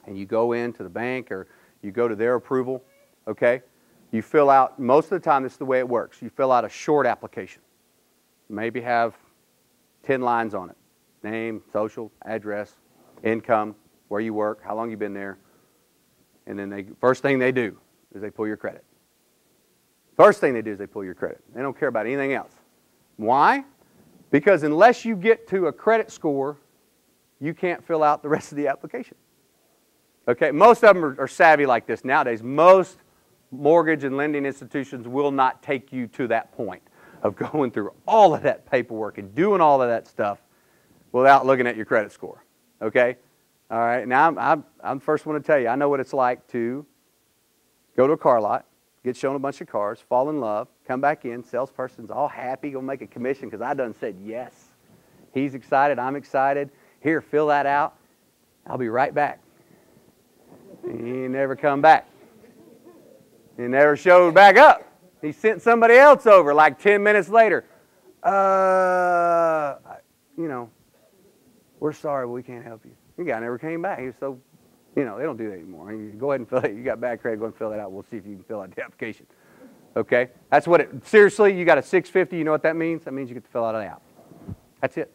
and you go into the bank, or you go to their approval. Okay? You fill out, most of the time this is the way it works. You fill out a short application. Maybe have 10 lines on it. Name, social, address, income, where you work, how long you've been there. And then first thing they do is they pull your credit. First thing they do is they pull your credit. They don't care about anything else. Why? Because unless you get to a credit score, you can't fill out the rest of the application. Okay, most of them are savvy like this nowadays. Most mortgage and lending institutions will not take you to that point of going through all of that paperwork and doing all of that stuff without looking at your credit score. Okay? All right, now I'm the first one to tell you, I know what it's like to go to a car lot, get shown a bunch of cars, fall in love, come back in, salesperson's all happy, gonna make a commission because I done said yes. He's excited, I'm excited. Here, fill that out. I'll be right back. He never come back. He never showed back up. He sent somebody else over like 10 minutes later. We're sorry, but we can't help you. The guy never came back. He was so, they don't do that anymore. You go ahead and fill it. You got bad credit, go ahead and fill that out. We'll see if you can fill out the application. Okay? That's what seriously, you got a 650. You know what that means? That means you get to fill out an app. That's it.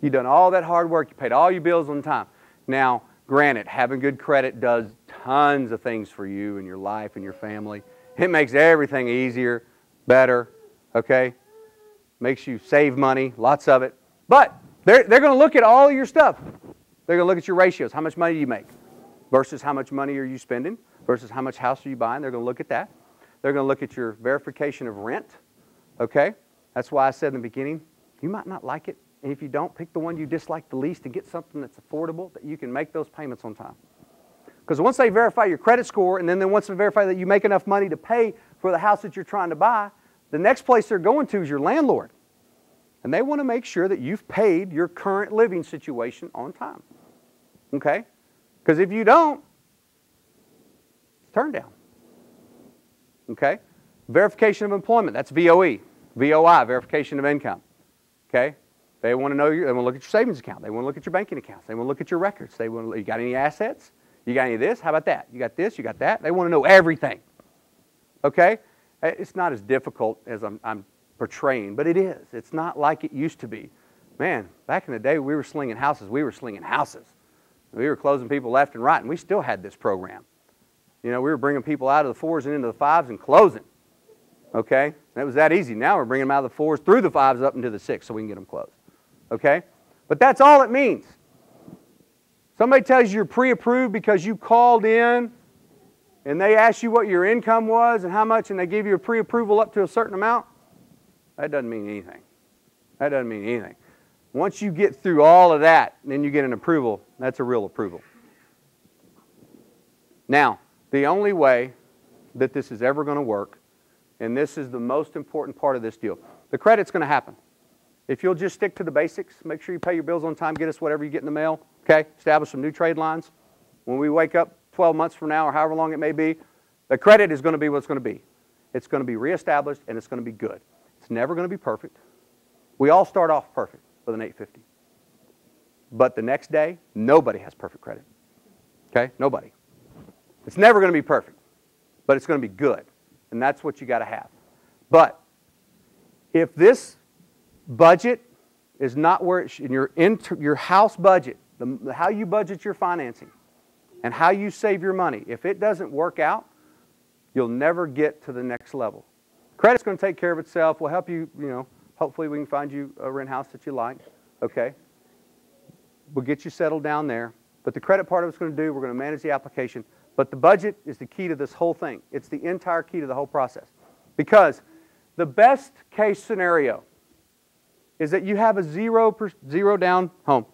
You've done all that hard work. You paid all your bills on time. Now, granted, having good credit does tons of things for you and your life and your family. It makes everything easier, better, okay? Makes you save money, lots of it. But they're going to look at all your stuff. They're going to look at your ratios. How much money do you make versus how much money are you spending versus how much house are you buying. They're going to look at that. They're going to look at your verification of rent, okay? That's why I said in the beginning, you might not like it. And if you don't, pick the one you dislike the least and get something that's affordable that you can make those payments on time. Because once they verify your credit score, and then once they verify that you make enough money to pay for the house that you're trying to buy, the next place they're going to is your landlord. And they want to make sure that you've paid your current living situation on time. Okay? Because if you don't, it's turned down. Okay? Verification of employment, that's VOE. VOI, verification of income. Okay? They want to know, they want to look at your savings account. They want to look at your banking accounts. They want to look at your records. They want to, you got any assets? You got any of this? How about that? You got this? You got that? They want to know everything. Okay? It's not as difficult as I'm portraying, but it is. It's not like it used to be. Man, back in the day we were slinging houses. We were slinging houses. We were closing people left and right, and we still had this program. You know, we were bringing people out of the 4s and into the 5s and closing. Okay? And it was that easy. Now we're bringing them out of the 4s through the 5s up into the 6 so we can get them closed. Okay? But that's all it means. Somebody tells you you're pre-approved because you called in and they asked you what your income was and how much, and they give you a pre-approval up to a certain amount. That doesn't mean anything. That doesn't mean anything. Once you get through all of that, and then you get an approval, that's a real approval. Now, the only way that this is ever going to work, and this is the most important part of this deal, the credit's going to happen. If you'll just stick to the basics, make sure you pay your bills on time, get us whatever you get in the mail, okay? Establish some new trade lines. When we wake up 12 months from now or however long it may be, the credit is going to be what it's going to be. It's going to be reestablished and it's going to be good. It's never going to be perfect. We all start off perfect with an 850. But the next day, nobody has perfect credit. Okay? Nobody. It's never going to be perfect, but it's going to be good. And that's what you got to have. But if this budget is not where it should, your house budget, how you budget your financing and how you save your money, if it doesn't work out, you'll never get to the next level. Credit's going to take care of itself. We'll help you, hopefully we can find you a rent house that you like, okay? We'll get you settled down there. But the credit part of it's going to do, we're going to manage the application. But the budget is the key to this whole thing. It's the entire key to the whole process. Because the best case scenario is that you have a zero down home.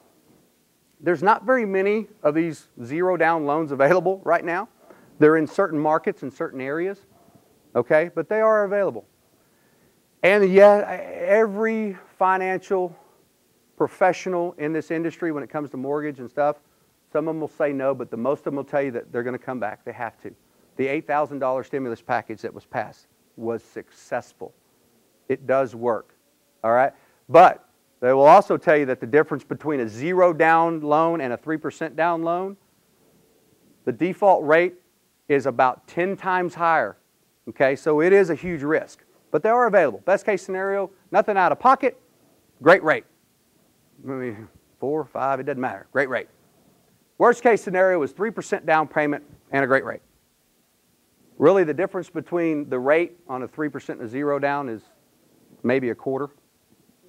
There's not very many of these zero down loans available right now. They're in certain markets and certain areas, okay? But they are available. And yet, every financial professional in this industry, when it comes to mortgage and stuff, some of them will say no, but the most of them will tell you that they're going to come back. They have to. The $8,000 stimulus package that was passed was successful. It does work, all right? But they will also tell you that the difference between a zero down loan and a 3% down loan, the default rate is about 10 times higher, okay? So it is a huge risk, but they are available. Best case scenario, nothing out of pocket, great rate. Maybe 4 or 5, it doesn't matter, great rate. Worst case scenario is 3% down payment and a great rate. Really, the difference between the rate on a 3% and a zero down is maybe a quarter,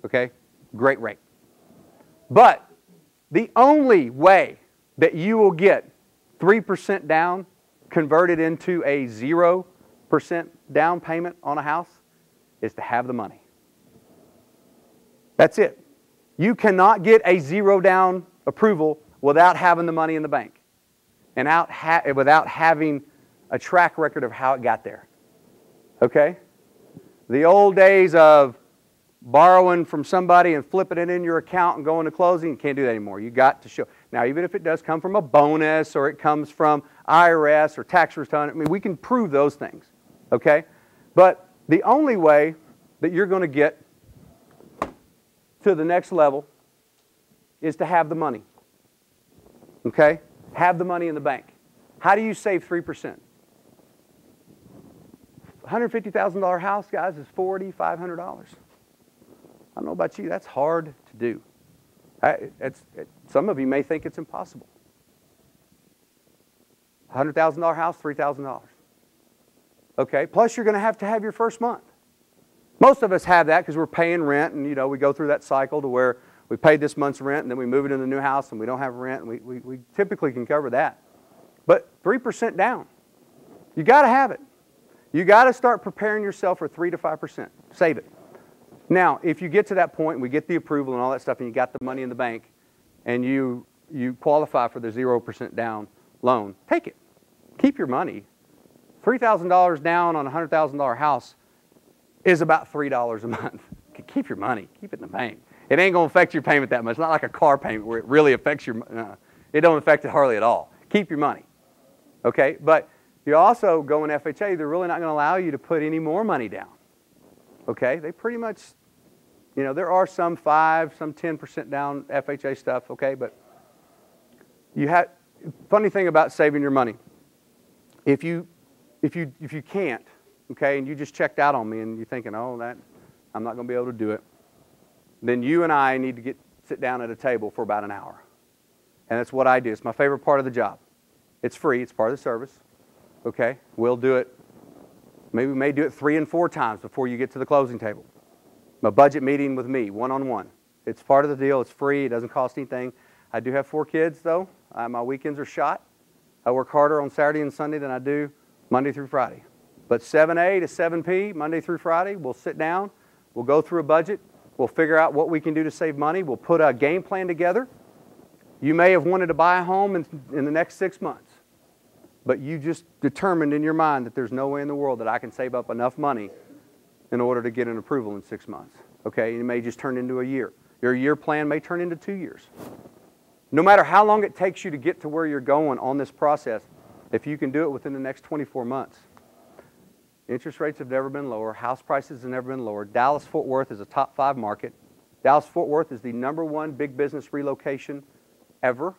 okay? Great rate. But the only way that you will get 3% down converted into a 0% down payment on a house is to have the money. That's it. You cannot get a zero down approval without having the money in the bank and without having a track record of how it got there. Okay? The old days of borrowing from somebody and flipping it in your account and going to closing, you can't do that anymore. You got to show. Now, even if it does come from a bonus or it comes from IRS or tax return, I mean, we can prove those things. Okay? But the only way that you're going to get to the next level is to have the money. Okay? Have the money in the bank. How do you save 3%? $150,000 house, guys, is $400, $500. I don't know about you, that's hard to do. Some of you may think it's impossible. $100,000 house, $3,000. Okay, plus you're going to have your first month. Most of us have that because we're paying rent, and we go through that cycle to where we paid this month's rent, and then we move it into the new house, and we don't have rent, and we typically can cover that. But 3% down, you got to have it. You got to start preparing yourself for 3 to 5%. Save it. Now, if you get to that point, and we get the approval and all that stuff, and you got the money in the bank, and you qualify for the 0% down loan, take it. Keep your money. $3,000 down on a $100,000 house is about $3 a month. Keep your money. Keep it in the bank. It ain't going to affect your payment that much. It's not like a car payment where it really affects your it don't affect it hardly at all. Keep your money. Okay? But you also go in FHA, they're really not going to allow you to put any more money down. Okay? They pretty much, there are some 5, some 10% down FHA stuff, okay? But funny thing about saving your money, if you can't, okay, and you just checked out on me and you're thinking, I'm not going to be able to do it, then you and I need to sit down at a table for about an hour. And that's what I do. It's my favorite part of the job. It's free. It's part of the service. Okay? We'll do it. Maybe we may do it 3 and 4 times before you get to the closing table. A budget meeting with me, one-on-one. It's part of the deal. It's free. It doesn't cost anything. I do have 4 kids, though. My weekends are shot. I work harder on Saturday and Sunday than I do Monday through Friday. But 7A to 7P, Monday through Friday, we'll sit down. We'll go through a budget. We'll figure out what we can do to save money. We'll put a game plan together. You may have wanted to buy a home in the next 6 months, but you just determined in your mind that there's no way in the world that I can save up enough money in order to get an approval in 6 months. Okay, it may just turn into a year. Your year plan may turn into 2 years. No matter how long it takes you to get to where you're going on this process, if you can do it within the next 24 months, interest rates have never been lower. House prices have never been lower. Dallas-Fort Worth is a top 5 market. Dallas-Fort Worth is the #1 big business relocation ever.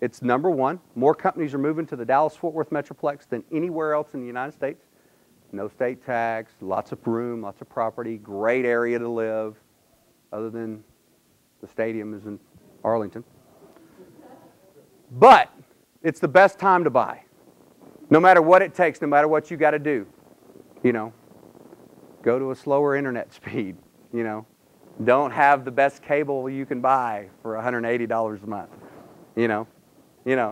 It's #1. More companies are moving to the Dallas-Fort Worth Metroplex than anywhere else in the United States. No state tax, lots of room, lots of property, great area to live, other than the stadium is in Arlington. But it's the best time to buy. No matter what it takes, no matter what you got to do. You know, go to a slower internet speed, you know. Don't have the best cable you can buy for $180 a month. You know,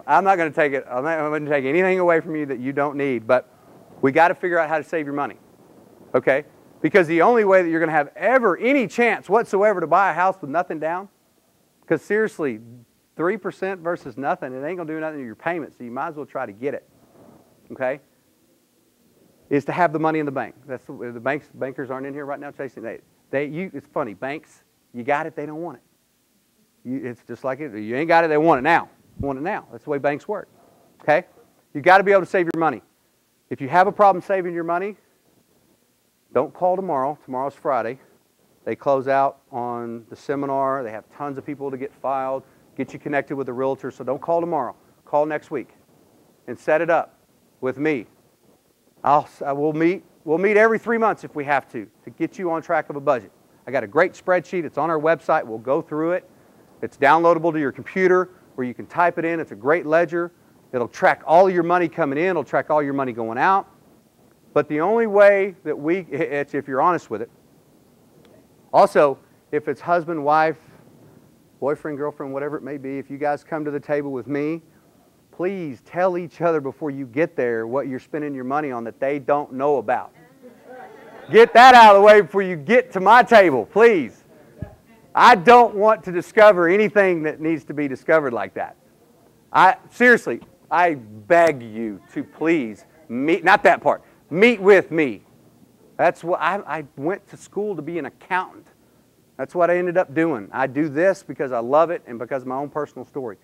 I'm not going to take it. I'm not going to take anything away from you that you don't need, but we got to figure out how to save your money. Okay? Because the only way that you're going to have ever any chance whatsoever to buy a house with nothing down, because seriously, 3% versus nothing, it ain't going to do nothing to your payment, so you might as well try to get it. Okay? Is to have the money in the bank. That's the bankers aren't in here right now chasing it. It's funny, banks, you got it, they don't want it. It's just like it. You ain't got it, they want it now. Want it now. That's the way banks work. Okay? You got to be able to save your money. If you have a problem saving your money, don't call tomorrow. Tomorrow's Friday. They close out on the seminar. They have tons of people to get filed, get you connected with a realtor. So don't call tomorrow. Call next week and set it up with me. We'll meet every 3 months if we have to get you on track of a budget. I got a great spreadsheet. It's on our website. We'll go through it. It's downloadable to your computer where you can type it in. It's a great ledger. It'll track all of your money coming in. It'll track all your money going out. But the only way that it's if you're honest with it. Also, if it's husband, wife, boyfriend, girlfriend, whatever it may be, if you guys come to the table with me, please tell each other before you get there what you're spending your money on that they don't know about. Get that out of the way before you get to my table, please. I don't want to discover anything that needs to be discovered like that. Seriously, I beg you to please meet, not that part, meet with me. That's what I went to school to be an accountant. That's what I ended up doing. I do this because I love it and because of my own personal story.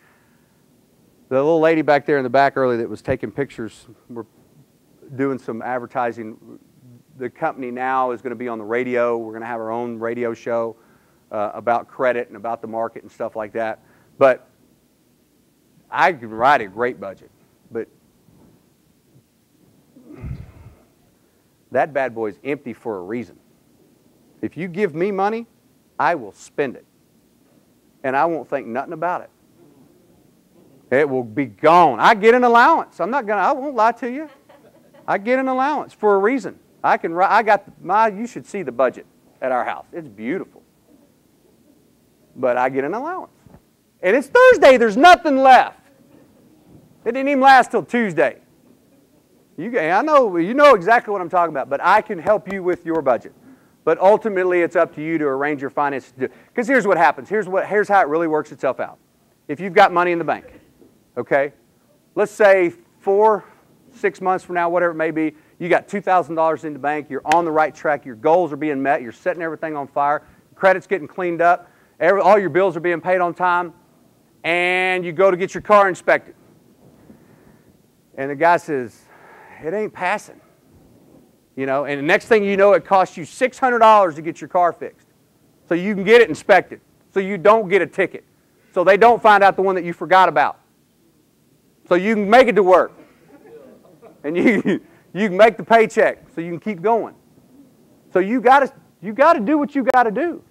The little lady back there in the back earlier that was taking pictures, we're doing some advertising. The company now is going to be on the radio. We're going to have our own radio show about credit and about the market and stuff like that. But I can write a great budget. But that bad boy is empty for a reason. If you give me money, I will spend it. And I won't think nothing about it. It will be gone. I get an allowance. I won't lie to you. I get an allowance for a reason. You should see the budget at our house. It's beautiful. But I get an allowance. And it's Thursday. There's nothing left. It didn't even last till Tuesday. You know exactly what I'm talking about. But I can help you with your budget. But ultimately, it's up to you to arrange your finances. Because here's what happens. Here's how it really works itself out. If you've got money in the bank, okay, let's say 4, 6 months from now, whatever it may be, you got $2,000 in the bank, you're on the right track, your goals are being met, you're setting everything on fire, credit's getting cleaned up, all your bills are being paid on time, and you go to get your car inspected. And the guy says, it ain't passing. You know, and the next thing you know, it costs you $600 to get your car fixed. So you can get it inspected. So you don't get a ticket. So they don't find out the one that you forgot about. So you can make it to work. And you can make the paycheck so you can keep going. So you got to do what you got to do.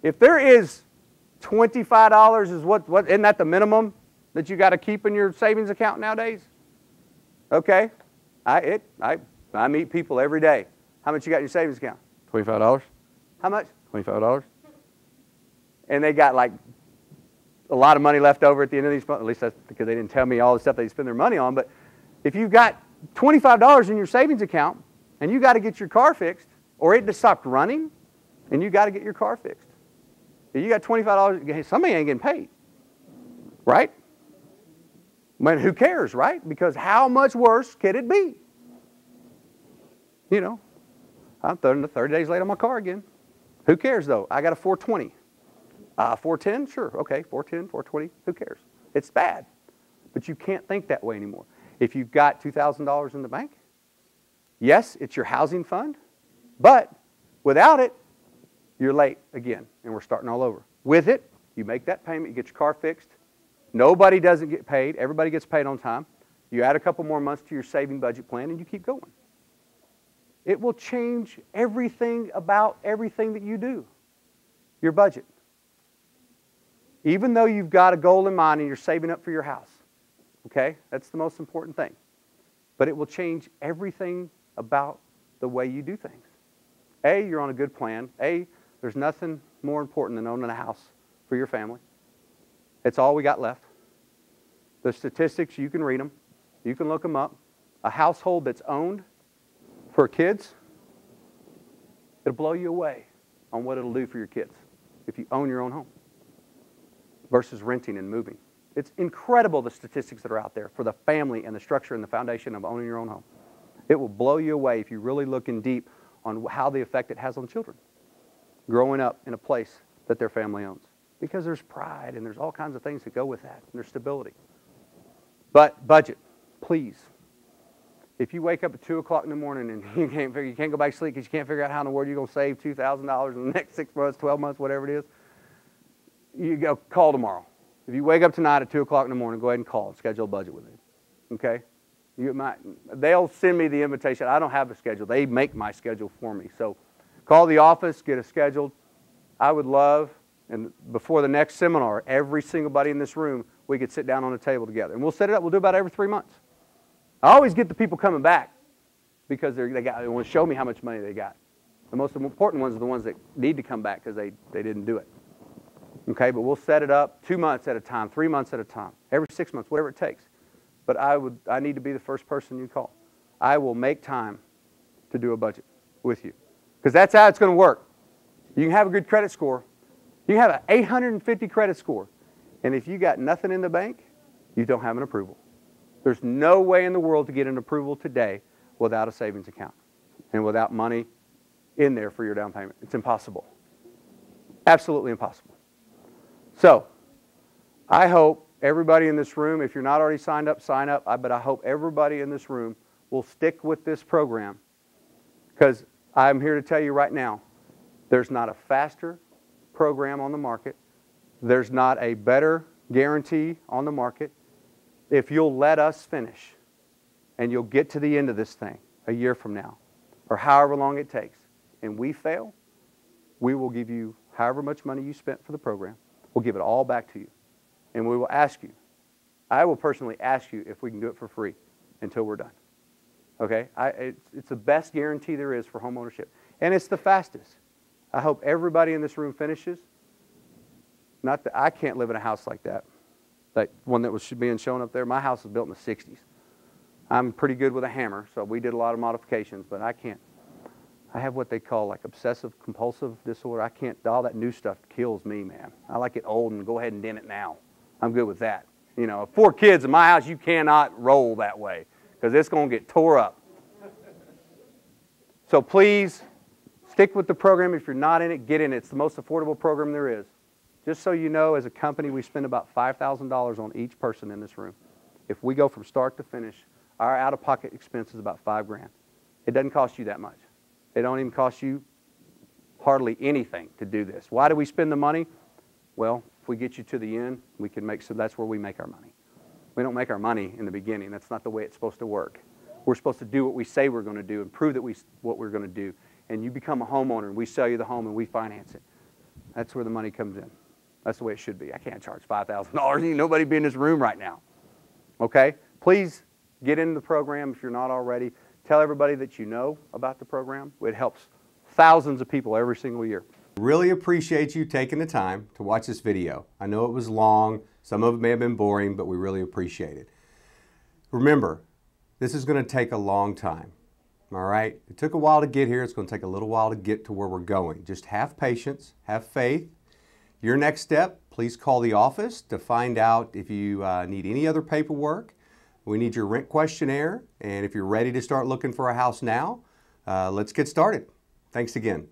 If there is $25 is what, isn't that the minimum that you got to keep in your savings account nowadays? Okay. I meet people every day. How much you got in your savings account? $25. How much? $25. And they got like a lot of money left over at the end of these months. At least that's because they didn't tell me all the stuff they spend their money on. But if you've got $25 in your savings account and you got to get your car fixed, or it just stopped running and you got to get your car fixed, if you got $25, somebody ain't getting paid, right? But who cares, right? Because how much worse could it be? You know, I'm 30 days late on my car again. Who cares, though? I got a 420. 410? Sure. Okay, 410, 420. Who cares? It's bad. But you can't think that way anymore. If you've got $2,000 in the bank, yes, it's your housing fund. But without it, you're late again, and we're starting all over. With it, you make that payment, you get your car fixed. Nobody doesn't get paid. Everybody gets paid on time. You add a couple more months to your saving budget plan, and you keep going. It will change everything about everything that you do, your budget. Even though you've got a goal in mind and you're saving up for your house, okay? That's the most important thing. But it will change everything about the way you do things. A, you're on a good plan. A, there's nothing more important than owning a house for your family. It's all we got left. The statistics, you can read them. You can look them up. A household that's owned for kids, it'll blow you away on what it'll do for your kids if you own your own home versus renting and moving. It's incredible the statistics that are out there for the family and the structure and the foundation of owning your own home. It will blow you away if you really look in deep on how the effect it has on children growing up in a place that their family owns. Because there's pride and there's all kinds of things that go with that, and there's stability. But budget, please. If you wake up at 2 o'clock in the morning and you can't go back to sleep because you can't figure out how in the world you're going to save $2,000 in the next 6 months, 12 months, whatever it is, you go call tomorrow. If you wake up tonight at 2 o'clock in the morning, go ahead and call and schedule a budget with me. Okay? They'll send me the invitation. I don't have a schedule. They make my schedule for me. So call the office, get it scheduled. I would love, and before the next seminar, every single body in this room, we could sit down on a table together. And we'll set it up. We'll do about every 3 months. I always get the people coming back because they want to show me how much money they got. The most important ones are the ones that need to come back because they didn't do it. Okay, but we'll set it up 2 months at a time, 3 months at a time, every 6 months, whatever it takes. But I need to be the first person you call. I will make time to do a budget with you because that's how it's going to work. You can have a good credit score. You can have an 850 credit score, and if you got nothing in the bank, you don't have an approval. There's no way in the world to get an approval today without a savings account and without money in there for your down payment. It's impossible. Absolutely impossible. So, I hope everybody in this room, if you're not already signed up, sign up. But I hope everybody in this room will stick with this program because I'm here to tell you right now, there's not a faster program on the market. There's not a better guarantee on the market. If you'll let us finish and you'll get to the end of this thing a year from now or however long it takes and we fail, we will give you however much money you spent for the program. We'll give it all back to you. And we will ask you, I will personally ask you if we can do it for free until we're done. Okay? It's the best guarantee there is for home ownership. And it's the fastest. I hope everybody in this room finishes. Not that I can't live in a house like that. That one that was being shown up there. My house was built in the 60s. I'm pretty good with a hammer, so we did a lot of modifications, but I can't. I have what they call like obsessive compulsive disorder. I can't, all that new stuff kills me, man. I like it old and go ahead and dent it now. I'm good with that. You know, 4 kids in my house, you cannot roll that way because it's going to get tore up. So please, stick with the program. If you're not in it, get in it. It's the most affordable program there is. Just so you know, as a company, we spend about $5,000 on each person in this room. If we go from start to finish, our out-of-pocket expense is about $5,000. It doesn't cost you that much. It don't even cost you hardly anything to do this. Why do we spend the money? Well, if we get you to the end, we can make some. That's where we make our money. We don't make our money in the beginning. That's not the way it's supposed to work. We're supposed to do what we say we're going to do and prove that what we're going to do. And you become a homeowner, and we sell you the home, and we finance it. That's where the money comes in. That's the way it should be. I can't charge $5,000. Ain't nobody be in this room right now. Okay? Please get into the program if you're not already. Tell everybody that you know about the program. It helps thousands of people every single year. Really appreciate you taking the time to watch this video. I know it was long. Some of it may have been boring, but we really appreciate it. Remember, this is going to take a long time. All right? It took a while to get here. It's going to take a little while to get to where we're going. Just have patience, have faith. Your next step, please call the office to find out if you need any other paperwork. We need your rent questionnaire. And if you're ready to start looking for a house now, let's get started. Thanks again.